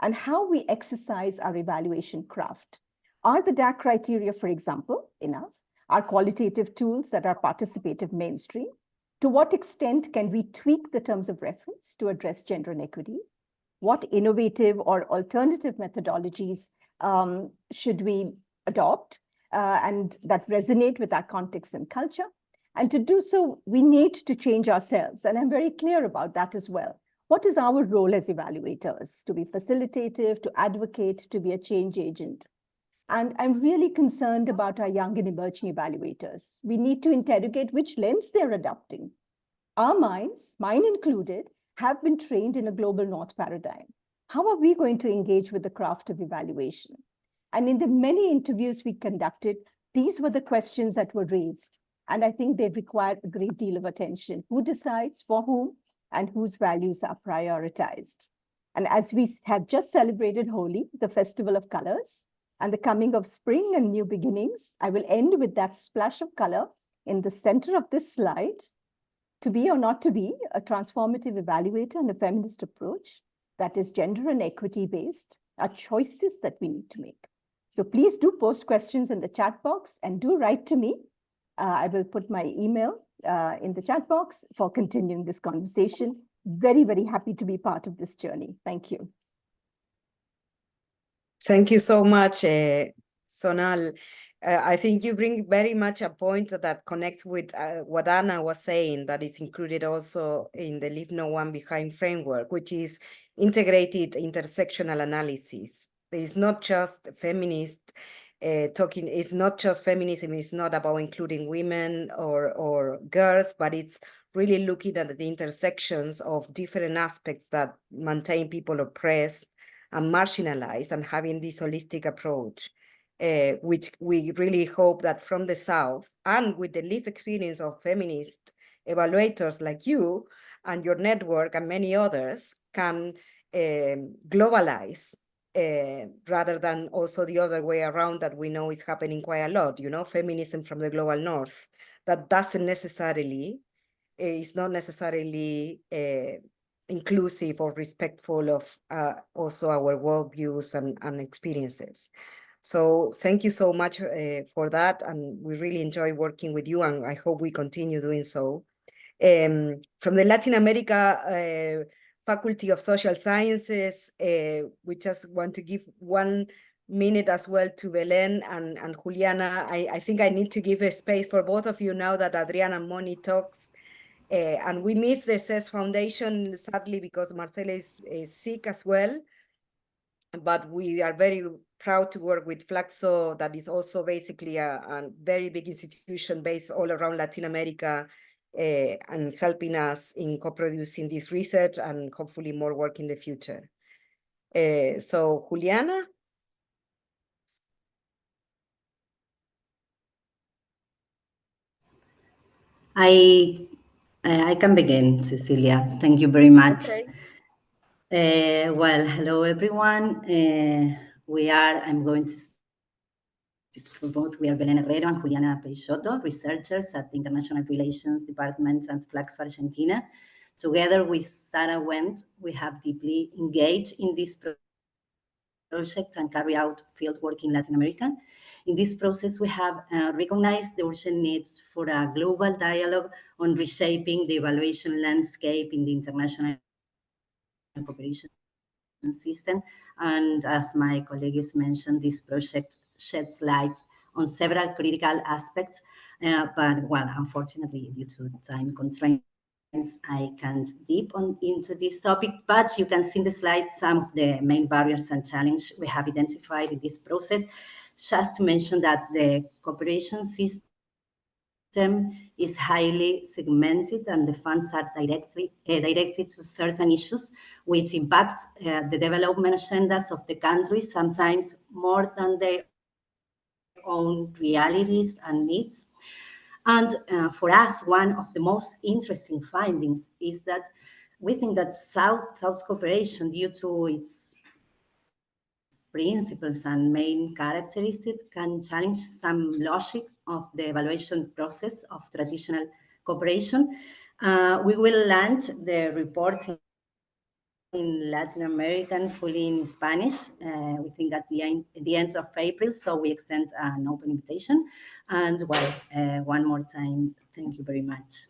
and how we exercise our evaluation craft. Are the DAC criteria, for example, enough? Are qualitative tools that are participative mainstream? To what extent can we tweak the terms of reference to address gender inequity? What innovative or alternative methodologies should we adopt and that resonate with our context and culture? And to do so, we need to change ourselves. And I'm very clear about that as well. What is our role as evaluators? To be facilitative, to advocate, to be a change agent. And I'm really concerned about our young and emerging evaluators. We need to interrogate which lens they're adopting. Our minds, mine included, have been trained in a global north paradigm. How are we going to engage with the craft of evaluation? And in the many interviews we conducted, these were the questions that were raised. And I think they require a great deal of attention. Who decides for whom and whose values are prioritized? And as we have just celebrated Holi, the festival of colors, and the coming of spring and new beginnings, I will end with that splash of color in the center of this slide. To be or not to be a transformative evaluator and a feminist approach that is gender and equity based are choices that we need to make. So please do post questions in the chat box and do write to me. I will put my email in the chat box for continuing this conversation. Very, very happy to be part of this journey. Thank you. Thank you so much, Sonal. I think you bring very much a point that connects with what Anna was saying, that is included also in the Leave No One Behind framework, which is integrated intersectional analysis. It's not just feminist talking, it's not just feminism, it's not about including women or girls, but it's really looking at the intersections of different aspects that maintain people oppressed and marginalized, and having this holistic approach, which we really hope that from the South and with the lived experience of feminist evaluators like you and your network and many others can globalize rather than also the other way around that we know is happening quite a lot, you know, feminism from the global north. That doesn't necessarily, is not necessarily inclusive or respectful of also our worldviews and experiences. So thank you so much for that. And we really enjoy working with you, and I hope we continue doing so. From the Latin America Faculty of Social Sciences, we just want to give 1 minute as well to Belen and Juliana. I think I need to give a space for both of you now that Adriana and Moni talks. And we miss the CES Foundation, sadly, because Marcela is sick as well. But we are very proud to work with Flaxo, that is also basically a very big institution based all around Latin America, and helping us in co-producing this research and hopefully more work in the future. So, Juliana? I can begin, Cecilia. Thank you very much. Okay. Well, hello everyone. I'm going to speak for both. We are Belén Herrero and Juliana Peixoto, researchers at the International Relations Department at Flaxo, Argentina. Together with Sarah Wendt, we have deeply engaged in this project and carry out fieldwork in Latin America. In this process, we have recognized the urgent needs for a global dialogue on reshaping the evaluation landscape in the international cooperation system. And as my colleagues mentioned, this project sheds light on several critical aspects, but well, unfortunately, due to time constraints, I can't deep into this topic, but you can see in the slide some of the main barriers and challenges we have identified in this process. Just to mention that the cooperation system is highly segmented and the funds are directed to certain issues which impact the development agendas of the countries, sometimes more than their own realities and needs. And for us, one of the most interesting findings is that we think that South-South cooperation, due to its principles and main characteristics, can challenge some logic of the evaluation process of traditional cooperation. We will launch the report in Latin American, fully in Spanish, we think at the end of April, so we extend an open invitation. And well, one more time, thank you very much.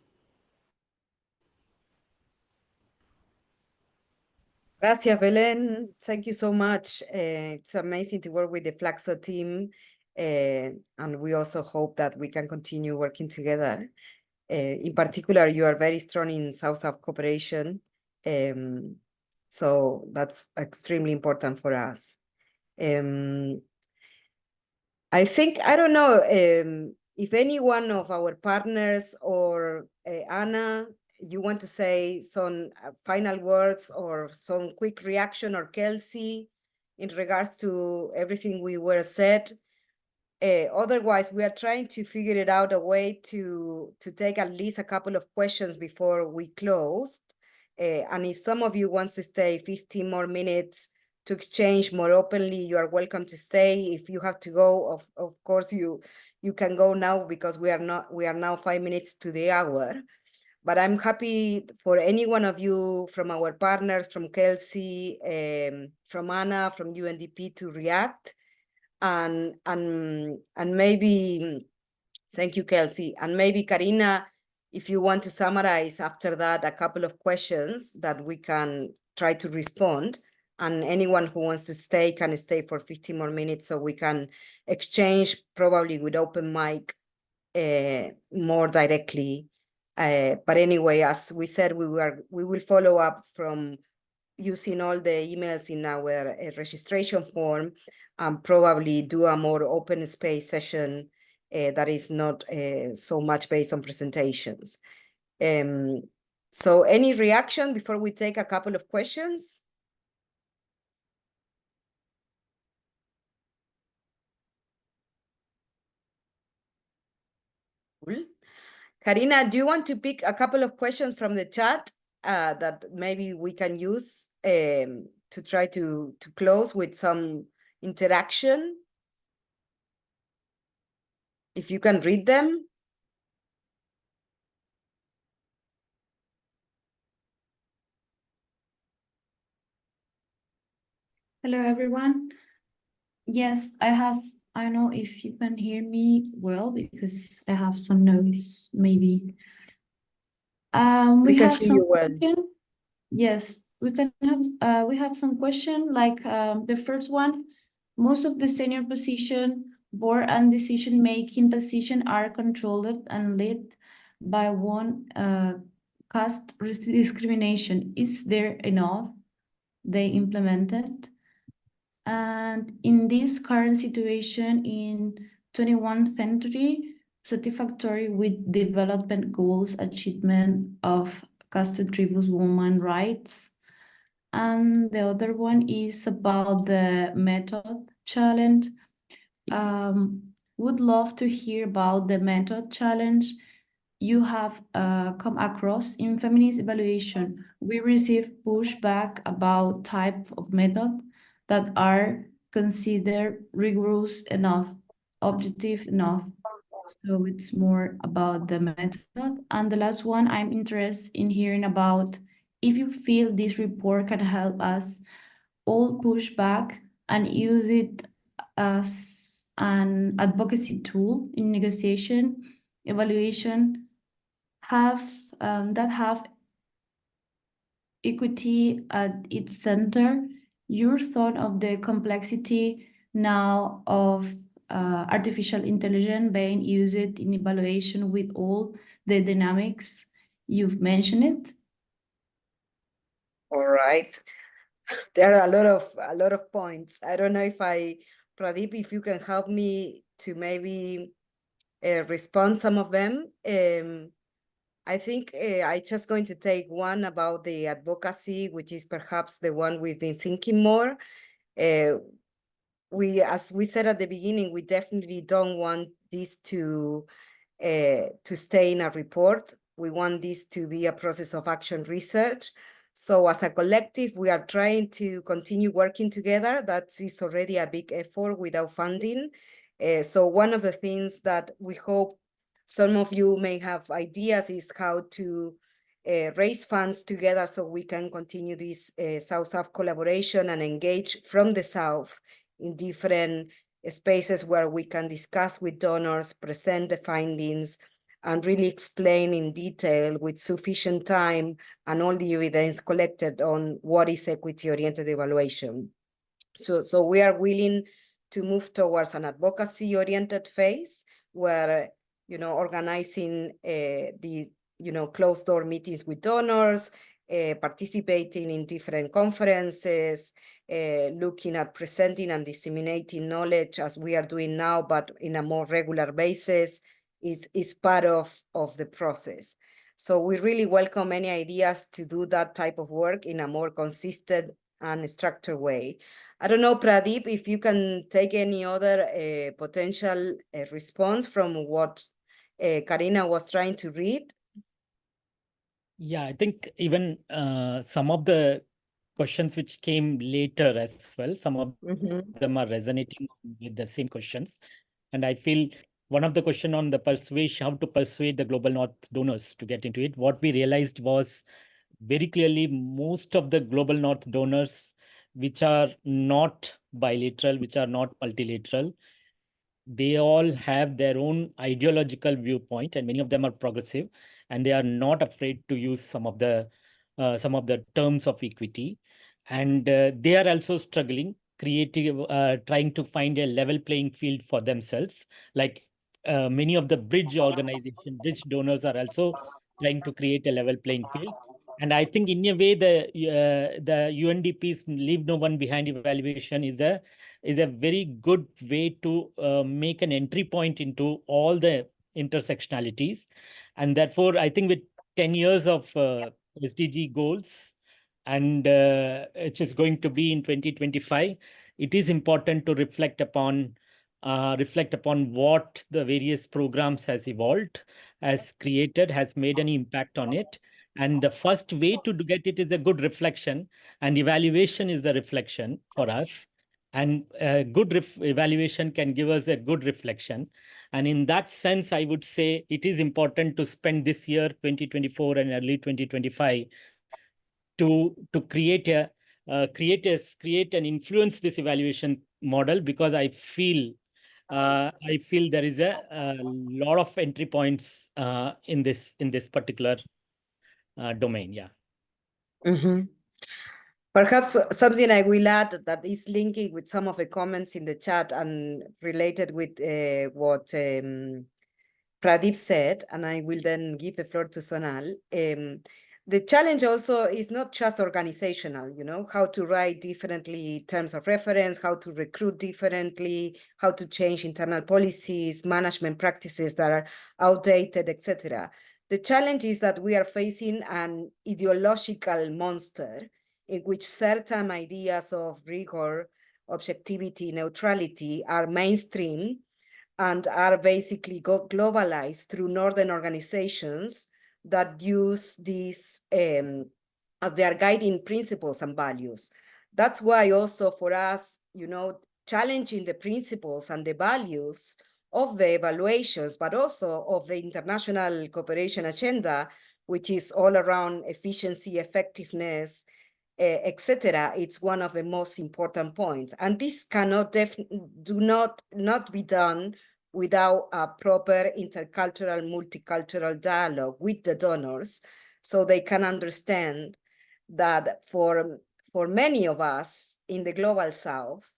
Gracias, Belén. Thank you so much. It's amazing to work with the Flaxo team, and we also hope that we can continue working together. In particular, you are very strong in South-South cooperation, so that's extremely important for us. I think, I don't know if any one of our partners or Anna, you want to say some final words or some quick reaction, or Kelsey, in regards to everything we were said. Otherwise, we are trying to figure it out a way to take at least a couple of questions before we close. And if some of you want to stay 15 more minutes to exchange more openly, you are welcome to stay. If you have to go, of course you can go now, because we are now 5 minutes to the hour. But I'm happy for any one of you, from our partners, from Kelsey, from Anna, from UNDP, to react. And maybe, thank you, Kelsey. And maybe Karina, if you want to summarize after that a couple of questions that we can try to respond. And anyone who wants to stay can stay for 15 more minutes, so we can exchange, probably with open mic, more directly. But anyway, as we said, we will follow up from using all the emails in our registration form, and probably do a more open space session that is not so much based on presentations. So any reaction before we take a couple of questions? Karina, do you want to pick a couple of questions from the chat that maybe we can use to try to close with some interaction? If you can read them. Hello, everyone. Yes, I don't know if you can hear me well, because I have some noise, maybe. We can hear you well. Yes, we have some question, like the first one. Most of the senior position, board and decision-making position are controlled and led by one caste discrimination. Is there enough they implemented? And in this current situation in 21st century, satisfactory with development goals, achievement of caste tribus women rights. And the other one is about the method challenge. Would love to hear about the method challenge. you have come across in feminist evaluation. We receive pushback about type of method that are considered rigorous enough, objective enough. So it's more about the method. And the last one, I'm interested in hearing about if you feel this report can help us all push back and use it as an advocacy tool in negotiation, evaluation, that have equity at its center. Your thought of the complexity now of artificial intelligence being used in evaluation with all the dynamics you've mentioned it. All right. There are a lot of points. I don't know if Pradeep, if you can help me to maybe respond some of them. I think I just going to take one about the advocacy, which is perhaps the one we've been thinking more. As we said at the beginning, we definitely don't want this to stay in a report. We want this to be a process of action research. So as a collective, we are trying to continue working together. That is already a big effort without funding. So one of the things that we hope some of you may have ideas is how to raise funds together so we can continue this South-South collaboration and engage from the South in different spaces where we can discuss with donors, present the findings, and really explain in detail with sufficient time and all the evidence collected on what is equity-oriented evaluation. So we are willing to move towards an advocacy-oriented phase where, organizing the, closed-door meetings with donors, participating in different conferences, looking at presenting and disseminating knowledge as we are doing now, but in a more regular basis, is part of the process. So we really welcome any ideas to do that type of work in a more consistent and structured way. I don't know, Pradeep, if you can take any other potential response from what Karina was trying to read. Yeah, I think even some of the questions which came later as well, some of them are resonating with the same questions. And I feel one of the question on the persuasion, how to persuade the Global North donors to get into it, what we realized was very clearly most of the Global North donors, which are not bilateral, which are not multilateral, they all have their own ideological viewpoint, and many of them are progressive, and they are not afraid to use some of the terms of equity, and they are also struggling, trying to find a level playing field for themselves. Like many of the bridge donors are also trying to create a level playing field. And I think in a way, the UNDP's Leave No One Behind evaluation is a very good way to make an entry point into all the intersectionalities. And therefore, I think with 10 years of SDG goals, and which is going to be in 2025, it is important to reflect upon what the various programs has evolved, has created, has made any impact on it. And the first way to get it is a good reflection, and evaluation is the reflection for us. And good evaluation can give us a good reflection. And in that sense, I would say it is important to spend this year, 2024 and early 2025, to create and influence this evaluation model, because I feel there is a lot of entry points in this particular domain. Yeah. Perhaps something I will add that is linking with some of the comments in the chat and related with what Pradeep said, and I will then give the floor to Sonal. The challenge also is not just organizational, how to write differently terms of reference, how to recruit differently, how to change internal policies, management practices that are outdated, etc. The challenge is that we are facing an ideological monster in which certain ideas of rigor, objectivity, neutrality are mainstream, and are basically globalized through northern organizations that use these as their guiding principles and values. That's why also for us, challenging the principles and the values of the evaluations, but also of the international cooperation agenda, which is all around efficiency, effectiveness, etc. It's one of the most important points. And this cannot not be done without a proper intercultural, multicultural dialogue with the donors, so they can understand that for many of us in the global south,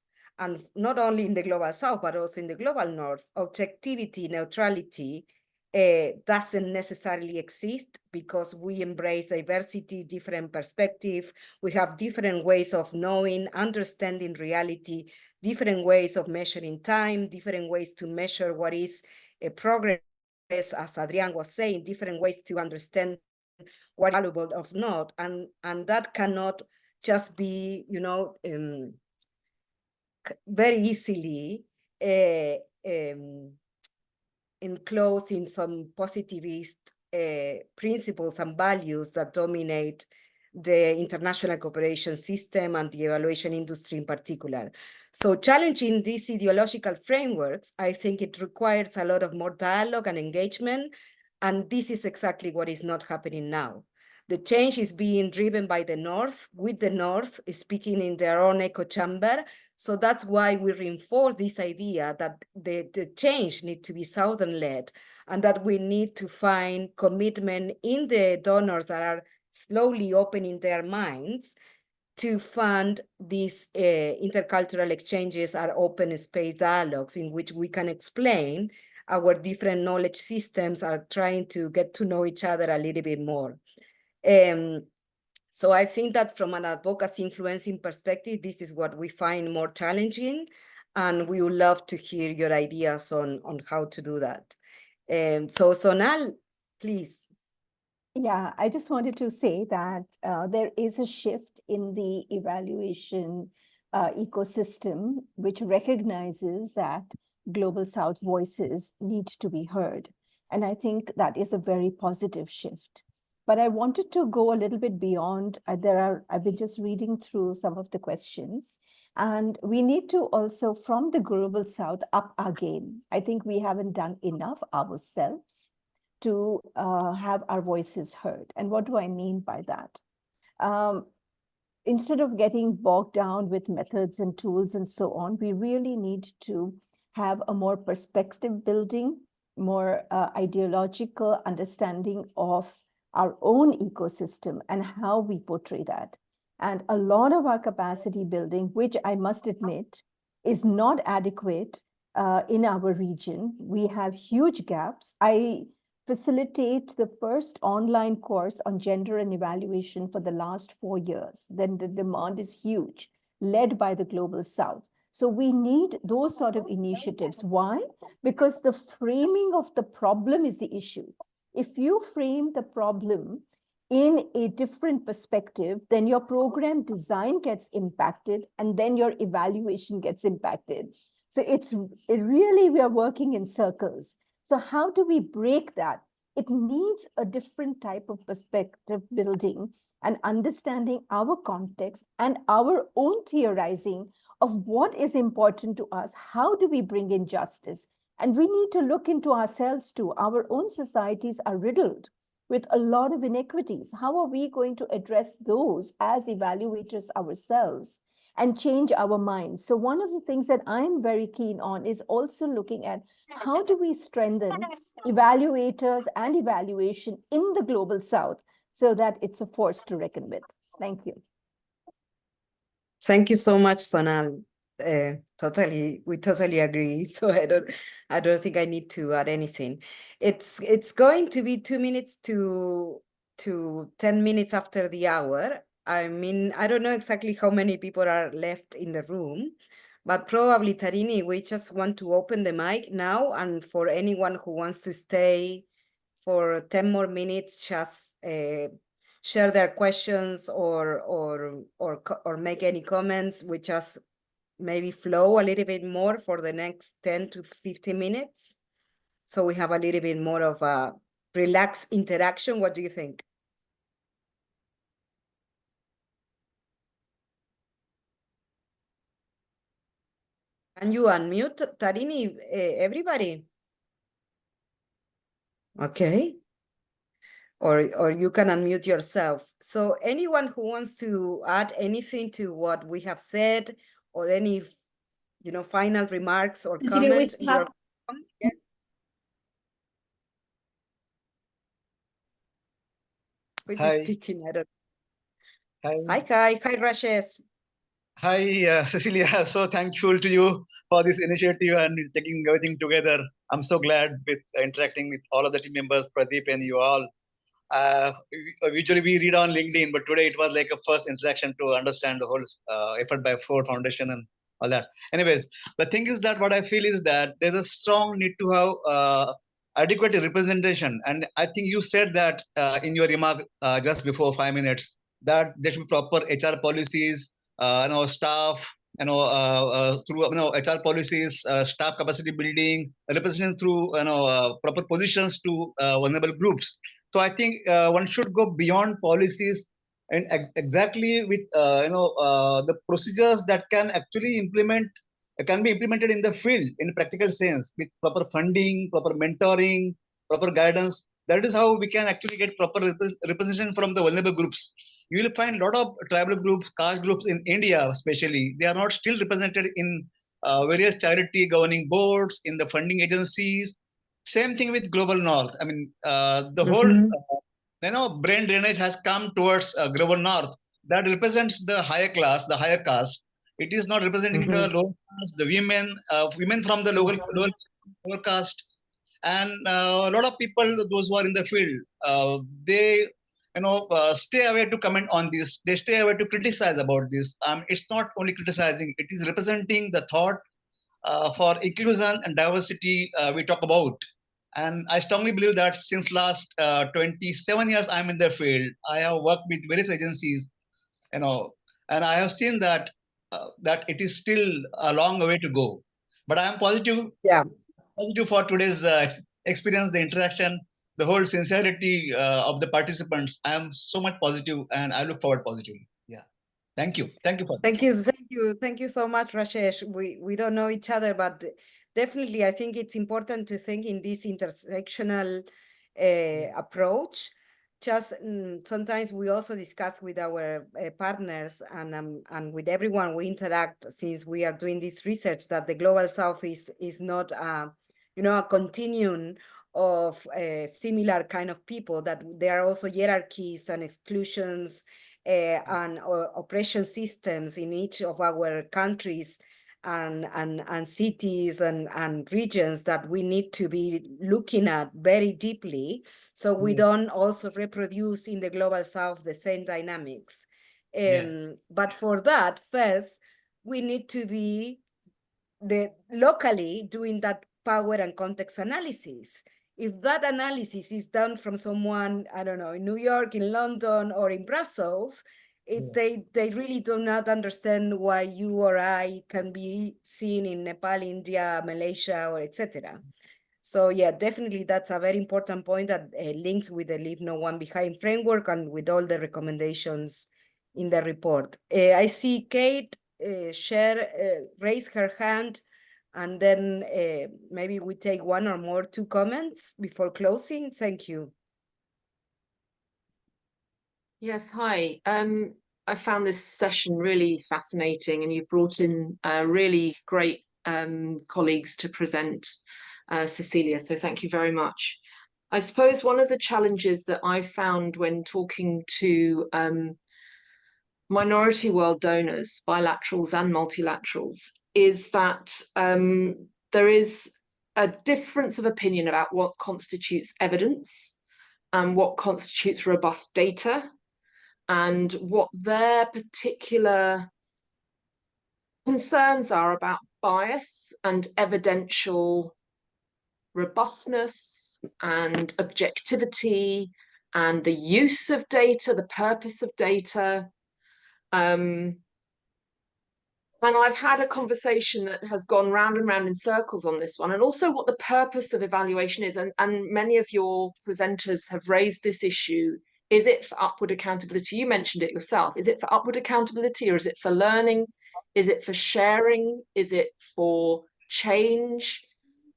and not only in the global south, but also in the global north, objectivity, neutrality doesn't necessarily exist, because we embrace diversity, different perspective. We have different ways of knowing, understanding reality, different ways of measuring time, different ways to measure what is a progress, as Adrian was saying, different ways to understand what is valuable or not, and that cannot just be, very easily enclosed in some positivist principles and values that dominate the international cooperation system and the evaluation industry in particular. So challenging these ideological frameworks, I think it requires a lot of more dialogue and engagement, and this is exactly what is not happening now. The change is being driven by the North, with the North speaking in their own echo chamber. So that's why we reinforce this idea that the change needs to be Southern-led, and that we need to find commitment in the donors that are slowly opening their minds to fund these intercultural exchanges or open space dialogues in which we can explain our different knowledge systems, are trying to get to know each other a little bit more. So I think that from an advocacy influencing perspective, this is what we find more challenging, and we would love to hear your ideas on how to do that. So Sonal, please. Yeah, I just wanted to say that there is a shift in the evaluation ecosystem, which recognizes that Global South voices need to be heard. And I think that is a very positive shift. But I wanted to go a little bit beyond. I've been just reading through some of the questions, and we need to also, from the Global South, up our game. I think we haven't done enough ourselves to have our voices heard. And what do I mean by that? Instead of getting bogged down with methods and tools and so on, we really need to have a more perspective building, more ideological understanding of our own ecosystem and how we portray that. And a lot of our capacity building, which I must admit is not adequate in our region. We have huge gaps. I facilitate the first online course on gender and evaluation for the last 4 years. Then the demand is huge, led by the Global South. So we need those sort of initiatives. Why? Because the framing of the problem is the issue. If you frame the problem in a different perspective, then your program design gets impacted, and then your evaluation gets impacted. So we are working in circles. So how do we break that? It needs a different type of perspective building and understanding our context and our own theorizing of what is important to us. How do we bring in justice? And we need to look into ourselves too. Our own societies are riddled with a lot of inequities. How are we going to address those as evaluators ourselves and change our minds? So one of the things that I'm very keen on is also looking at how do we strengthen evaluators and evaluation in the Global South so that it's a force to reckon with. Thank you. Thank you so much, Sonal. We totally agree. So I don't think I need to add anything. It's going to be 2 minutes to 10 minutes after the hour. I mean, I don't know exactly how many people are left in the room, but probably, Tarini, we just want to open the mic now, and for anyone who wants to stay for 10 more minutes, just share their questions or make any comments. We just maybe flow a little bit more for the next 10 to 15 minutes. So we have a little bit more of a relaxed interaction. What do you think? Can you unmute, Tarini, everybody? Okay. Or you can unmute yourself. So anyone who wants to add anything to what we have said, or any, final remarks or Cecilia, we comments, you're have- welcome. Yes. Who is Hi. speaking? I don't. Hi. Hi, Rashes. Hi, Cecilia. So thankful to you for this initiative and taking everything together. I'm so glad with interacting with all of the team members, Pradeep and you all. Usually we read on LinkedIn, but today it was like a first interaction to understand the whole effort by Ford Foundation and all that. Anyways, the thing is that what I feel is that there's a strong need to have adequate representation. And I think you said that in your remark just before 5 minutes, that there should be proper HR policies, staff, through HR policies, staff capacity building, representation through proper positions to vulnerable groups. So I think one should go beyond policies and exactly with the procedures that can actually can be implemented in the field in practical sense with proper funding, proper mentoring, proper guidance. That is how we can actually get proper representation from the vulnerable groups. You will find a lot of tribal groups, caste groups in India, especially they are not still represented in various charity governing boards, in the funding agencies. Same thing with global north. I mean, the whole brain drainage has come towards global north. That represents the higher class, the higher caste. It is not representing the lower caste, the women from the lower caste, and a lot of people, those who are in the field, they stay away to comment on this. They stay away to criticize about this. It's not only criticizing; it is representing the thought for inclusion and diversity we talk about. And I strongly believe that since last 27 years I'm in the field, I have worked with various agencies, and I have seen that that it is still a long way to go. But I am positive. Yeah. Positive for today's experience, the interaction, the whole sincerity of the participants. I am so much positive, and I look forward positively. Yeah. Thank you. Thank you for this. Thank you so much, Rashesh. We don't know each other, but definitely I think it's important to think in this intersectional approach. Just sometimes we also discuss with our partners and with everyone we interact, since we are doing this research, that the Global South is not a continuum of similar kind of people, that there are also hierarchies and exclusions and oppression systems in each of our countries and cities and regions that we need to be looking at very deeply, so we don't also reproduce in the Global South the same dynamics. But for that, first, we need to be locally doing that power and context analysis. If that analysis is done from someone, I don't know, in New York, in London, or in Brussels, they really do not understand why you or I can be seen in Nepal, India, Malaysia, or etc. So yeah, definitely that's a very important point that links with the Leave No One Behind framework and with all the recommendations in the report. I see Kate raise her hand, and then maybe we take one or two comments before closing. Thank you. Yes, hi. I found this session really fascinating, and you've brought in really great colleagues to present, Cecilia, so thank you very much. I suppose one of the challenges that I found when talking to minority world donors, bilaterals and multilaterals, is that there is a difference of opinion about what constitutes evidence and what constitutes robust data, and what their particular concerns are about bias and evidential robustness and objectivity and the use of data, the purpose of data. And I've had a conversation that has gone round and round in circles on this one, and also what the purpose of evaluation is. And many of your presenters have raised this issue. Is it for upward accountability? You mentioned it yourself. Is it for upward accountability, or is it for learning? Is it for sharing? Is it for change?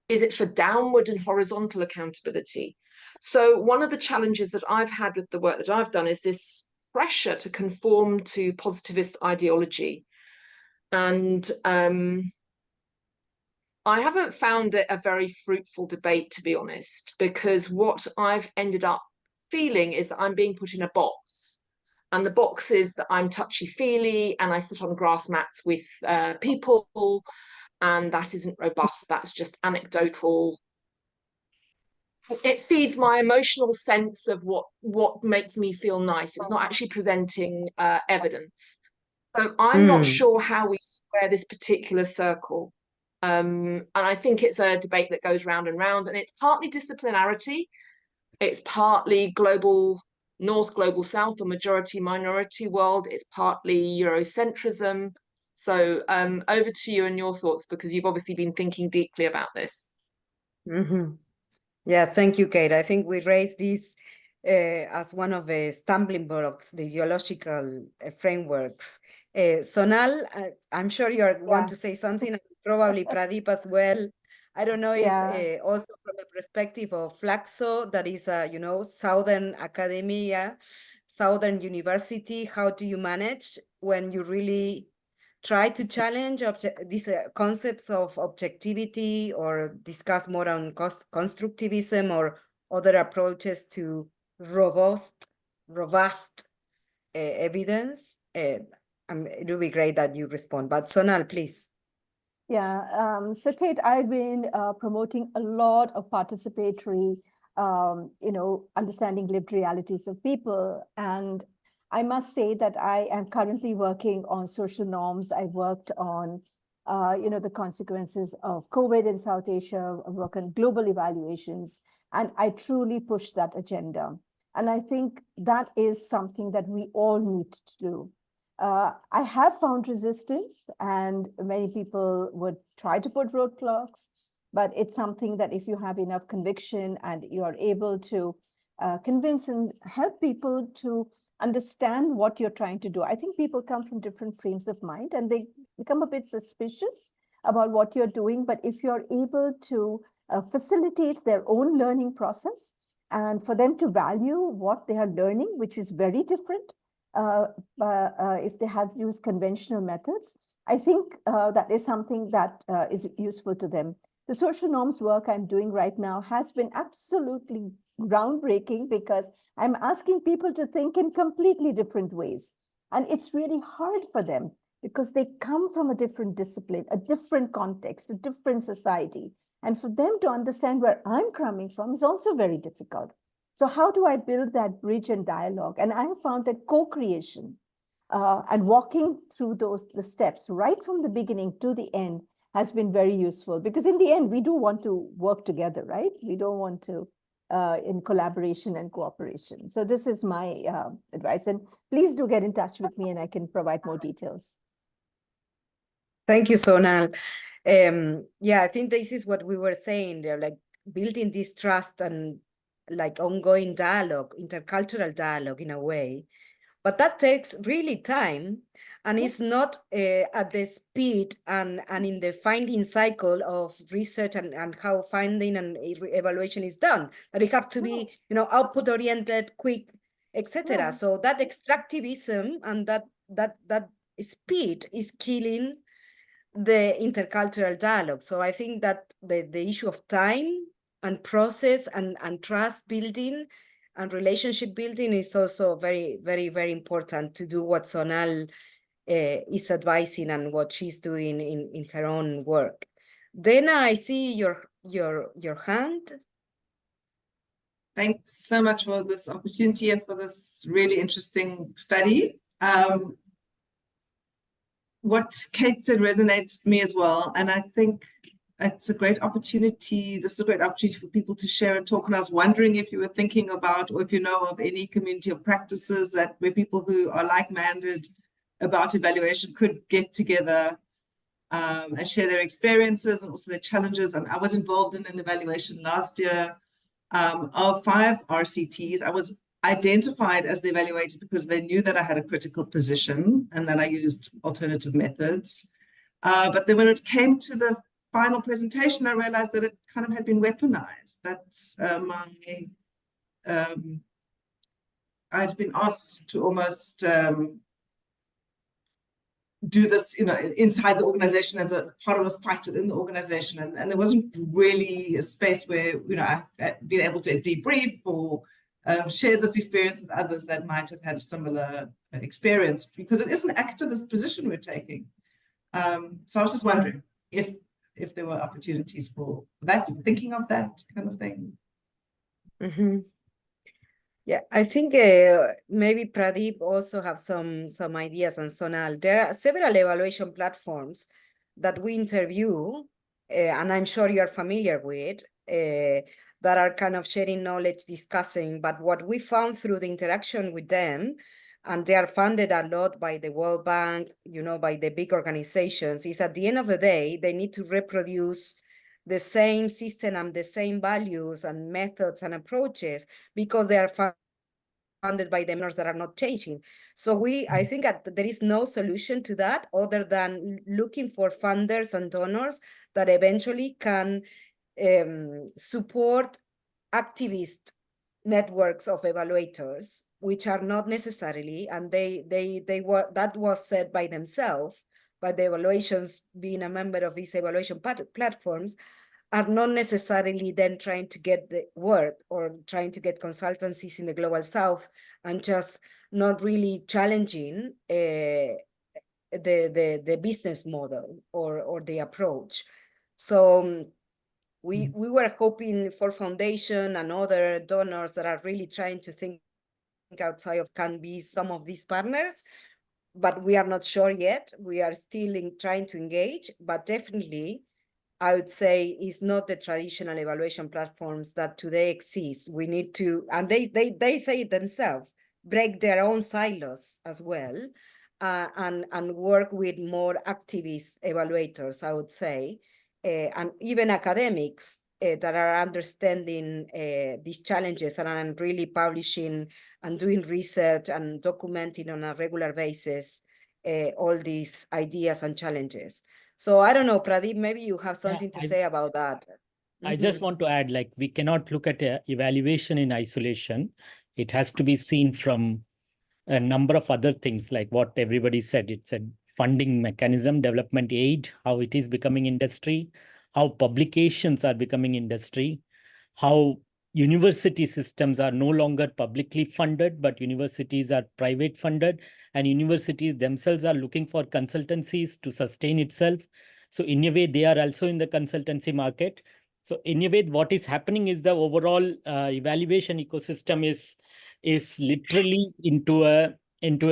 Is it for downward and horizontal accountability? So one of the challenges that I've had with the work that I've done is this pressure to conform to positivist ideology. And I haven't found it a very fruitful debate, to be honest, because what I've ended up feeling is that I'm being put in a box. And the box is that I'm touchy-feely and I sit on grass mats with people, and that isn't robust. That's just anecdotal. It feeds my emotional sense of what makes me feel nice. It's not actually presenting evidence. So I'm not sure how we square this particular circle. And I think it's a debate that goes round and round, and it's partly disciplinarity. It's partly global North, global South, or majority minority world. It's partly Eurocentrism. So over to you and your thoughts, because you've obviously been thinking deeply about this. Yeah, thank you, Kate. I think we raised this as one of the stumbling blocks, the ideological frameworks. Sonal, I'm sure you want to say something, probably Pradeep as well. I don't know if also from a perspective of Flaxo, that is, Southern academia, Southern university, how do you manage when you really try to challenge these concepts of objectivity, or discuss more on constructivism or other approaches to robust evidence? It would be great that you respond, but Sonal, please. Yeah, so Kate, I've been promoting a lot of participatory, understanding lived realities of people. And I must say that I am currently working on social norms. I worked on, the consequences of COVID in South Asia. I work on global evaluations, and I truly push that agenda. And I think that is something that we all need to do. I have found resistance, and many people would try to put roadblocks, but it's something that if you have enough conviction and you're able to convince and help people to understand what you're trying to do. I think people come from different frames of mind and they become a bit suspicious about what you're doing, but if you're able to facilitate their own learning process and for them to value what they are learning, which is very different if they have used conventional methods, I think that is something that is useful to them. The social norms work I'm doing right now has been absolutely groundbreaking because I'm asking people to think in completely different ways. And it's really hard for them because they come from a different discipline, a different context, a different society. And for them to understand where I'm coming from is also very difficult. So how do I build that bridge and dialogue? And I have found that co-creation and walking through the steps right from the beginning to the end has been very useful, because in the end, we do want to work together, right? We don't want to in collaboration and cooperation. So this is my advice. And please do get in touch with me and I can provide more details. Thank you, Sonal. Yeah, I think this is what we were saying there, like building this trust and like ongoing dialogue, intercultural dialogue in a way. But that takes really time, and it's not at the speed and in the finding cycle of research and how finding and evaluation is done. But it has to be, output oriented, quick, etc. So that extractivism and that speed is killing the intercultural dialogue. So I think that the issue of time and process and trust building and relationship building is also very, very, very important to do what Sonal is advising and what she's doing in her own work. Dana, I see your hand. Thanks so much for this opportunity and for this really interesting study. What Kate said resonates with me as well, and I think it's a great opportunity. This is a great opportunity for people to share and talk. And I was wondering if you were thinking about, or if you know of any community of practices where people who are like-minded about evaluation could get together and share their experiences and also their challenges. And I was involved in an evaluation last year of 5 RCTs. I was identified as the evaluator because they knew that I had a critical position and that I used alternative methods. But then when it came to the final presentation, I realized that it kind of had been weaponized, that I'd been asked to almost do this, inside the organization as a part of a fight within the organization. And there wasn't really a space where, I've been able to debrief or share this experience with others that might have had a similar experience, because it is an activist position we're taking. So I was just wondering if there were opportunities for that, thinking of that kind of thing. Mm-hmm. Yeah, I think maybe Pradeep also have some ideas, and Sonal. There are several evaluation platforms that we interview, and I'm sure you are familiar with, that are kind of sharing knowledge, discussing. But what we found through the interaction with them, and they are funded a lot by the World Bank, by the big organizations, is at the end of the day, they need to reproduce the same system and the same values and methods and approaches, because they are funded by the donors that are not changing. So I think that there is no solution to that other than looking for funders and donors that eventually can support activist networks of evaluators, which are not necessarily, and that was said by themselves, by the evaluations, being a member of these evaluation platforms, are not necessarily then trying to get the work or trying to get consultancies in the global south, and just not really challenging the business model or the approach. So we were hoping for foundation and other donors that are really trying to think outside of can be some of these partners, but we are not sure yet. We are still trying to engage, but definitely I would say it's not the traditional evaluation platforms that today exist. We need to, and they say it themselves, break their own silos as well, and work with more activist evaluators, I would say, and even academics that are understanding these challenges and are really publishing and doing research and documenting on a regular basis all these ideas and challenges. So I don't know, Pradeep, maybe you have something to say about that. I just want to add, like, we cannot look at evaluation in isolation. It has to be seen from a number of other things, like what everybody said. It's a funding mechanism, development aid, how it is becoming industry, how publications are becoming industry, how university systems are no longer publicly funded, but universities are private funded, and universities themselves are looking for consultancies to sustain itself. So in a way, they are also in the consultancy market. So in a way, what is happening is the overall evaluation ecosystem is literally into a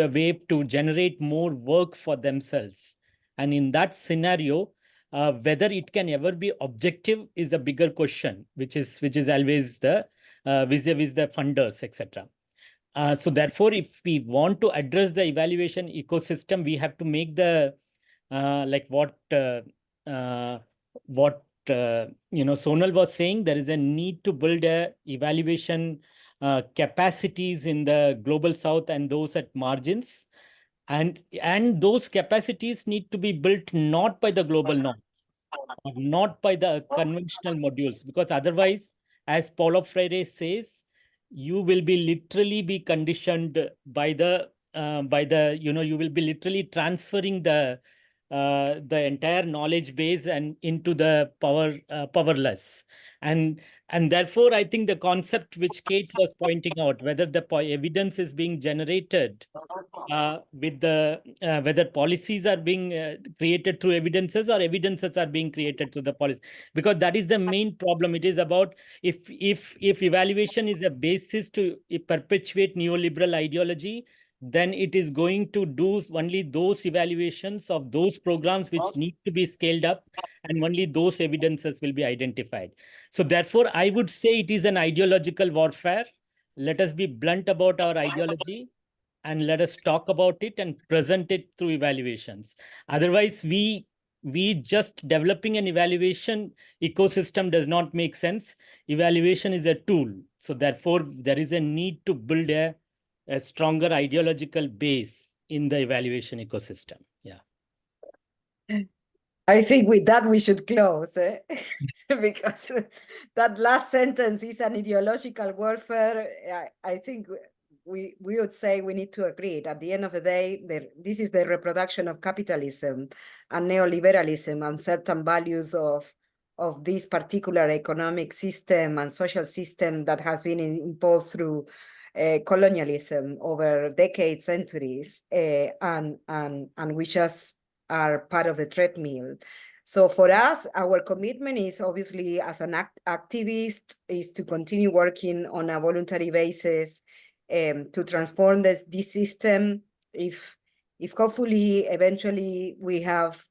wave to generate more work for themselves. And in that scenario, whether it can ever be objective is a bigger question, which is always the vis-a-vis the funders, etc. So therefore, if we want to address the evaluation ecosystem, we have to make the like what Sonal was saying. There is a need to build a evaluation capacities in the global south and those at margins. And those capacities need to be built not by the global norms, or not by the conventional modules, because otherwise, as Paulo Freire says, you will be literally be conditioned by the you will be literally transferring the entire knowledge base and into the powerless. And therefore, I think the concept which Kate was pointing out, whether the evidence is being generated with the whether policies are being created through evidences, or evidences are being created through the policy, because that is the main problem. It is about if evaluation is a basis to perpetuate neoliberal ideology, then it is going to do only those evaluations of those programs which need to be scaled up, and only those evidences will be identified. So therefore, I would say it is an ideological warfare. Let us be blunt about our ideology, and let us talk about it and present it through evaluations. Otherwise, we we just developing an evaluation ecosystem does not make sense. Evaluation is a tool. So therefore, there is a need to build a stronger ideological base in the evaluation ecosystem. Yeah. I think with that we should close, because that last sentence is an ideological warfare. I think we would say we need to agree. At the end of the day, this is the reproduction of capitalism and neoliberalism and certain values of this particular economic system and social system that has been imposed through colonialism over decades, centuries, and we just are part of the treadmill. So for us, our commitment is obviously as an activist is to continue working on a voluntary basis to transform this system. If hopefully eventually we have,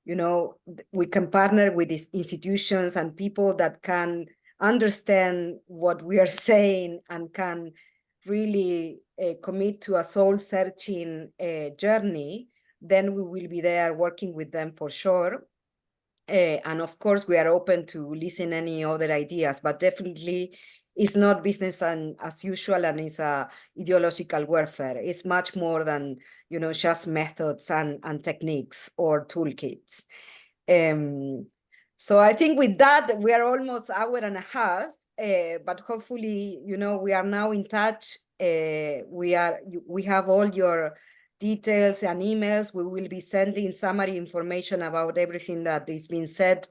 we can partner with these institutions and people that can understand what we are saying and can really commit to a soul-searching journey, then we will be there working with them for sure. And of course, we are open to listen any other ideas, but definitely it's not business as usual, and it's a ideological warfare. It's much more than, just methods and techniques or toolkits. So I think with that, we are almost an hour and a half, but hopefully, we are now in touch. We have all your details and emails. We will be sending summary information about everything that is being said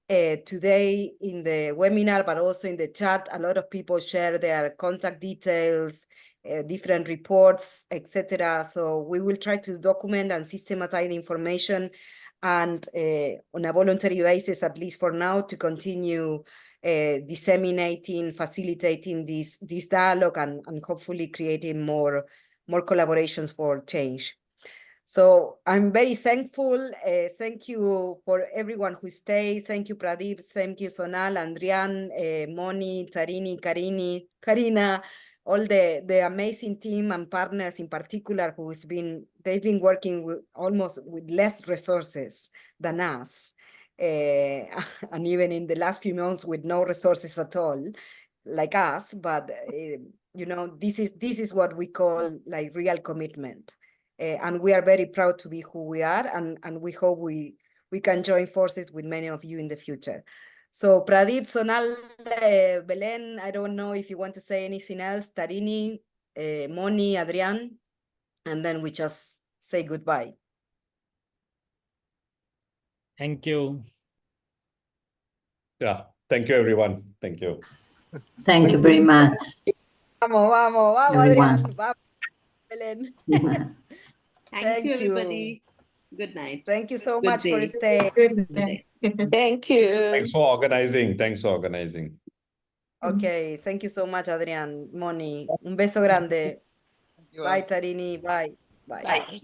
today in the webinar, but also in the chat. A lot of people share their contact details, different reports, etc. So we will try to document and systematize the information, and on a voluntary basis, at least for now, to continue disseminating, facilitating this dialogue, and hopefully creating more collaborations for change. So I'm very thankful. Thank you for everyone who stays. Thank you, Pradeep. Thank you, Sonal, Andrian, Moni, Tarini, Karina, all the amazing team and partners in particular they've been working with almost with less resources than us. And even in the last few months with no resources at all, like us. But, this is what we call like real commitment. And we are very proud to be who we are, and we hope we can join forces with many of you in the future. So Pradeep, Sonal, Belen, I don't know if you want to say anything else, Tarini, Moni, Adrian, and then we just say goodbye. Thank you. Yeah. Thank you, everyone. Thank you. Thank you very much. Vamos, Everyone. Adrian. Vamos, Belen. Thank you, everybody. Good night. Thank you so Good much for day. staying. Good day. Thank you. Thanks for organizing. Thanks for organizing. Okay, thank you so much, Adrian, Moni. Un beso grande. You Bye, all. Tarini. Bye. Bye. Bye.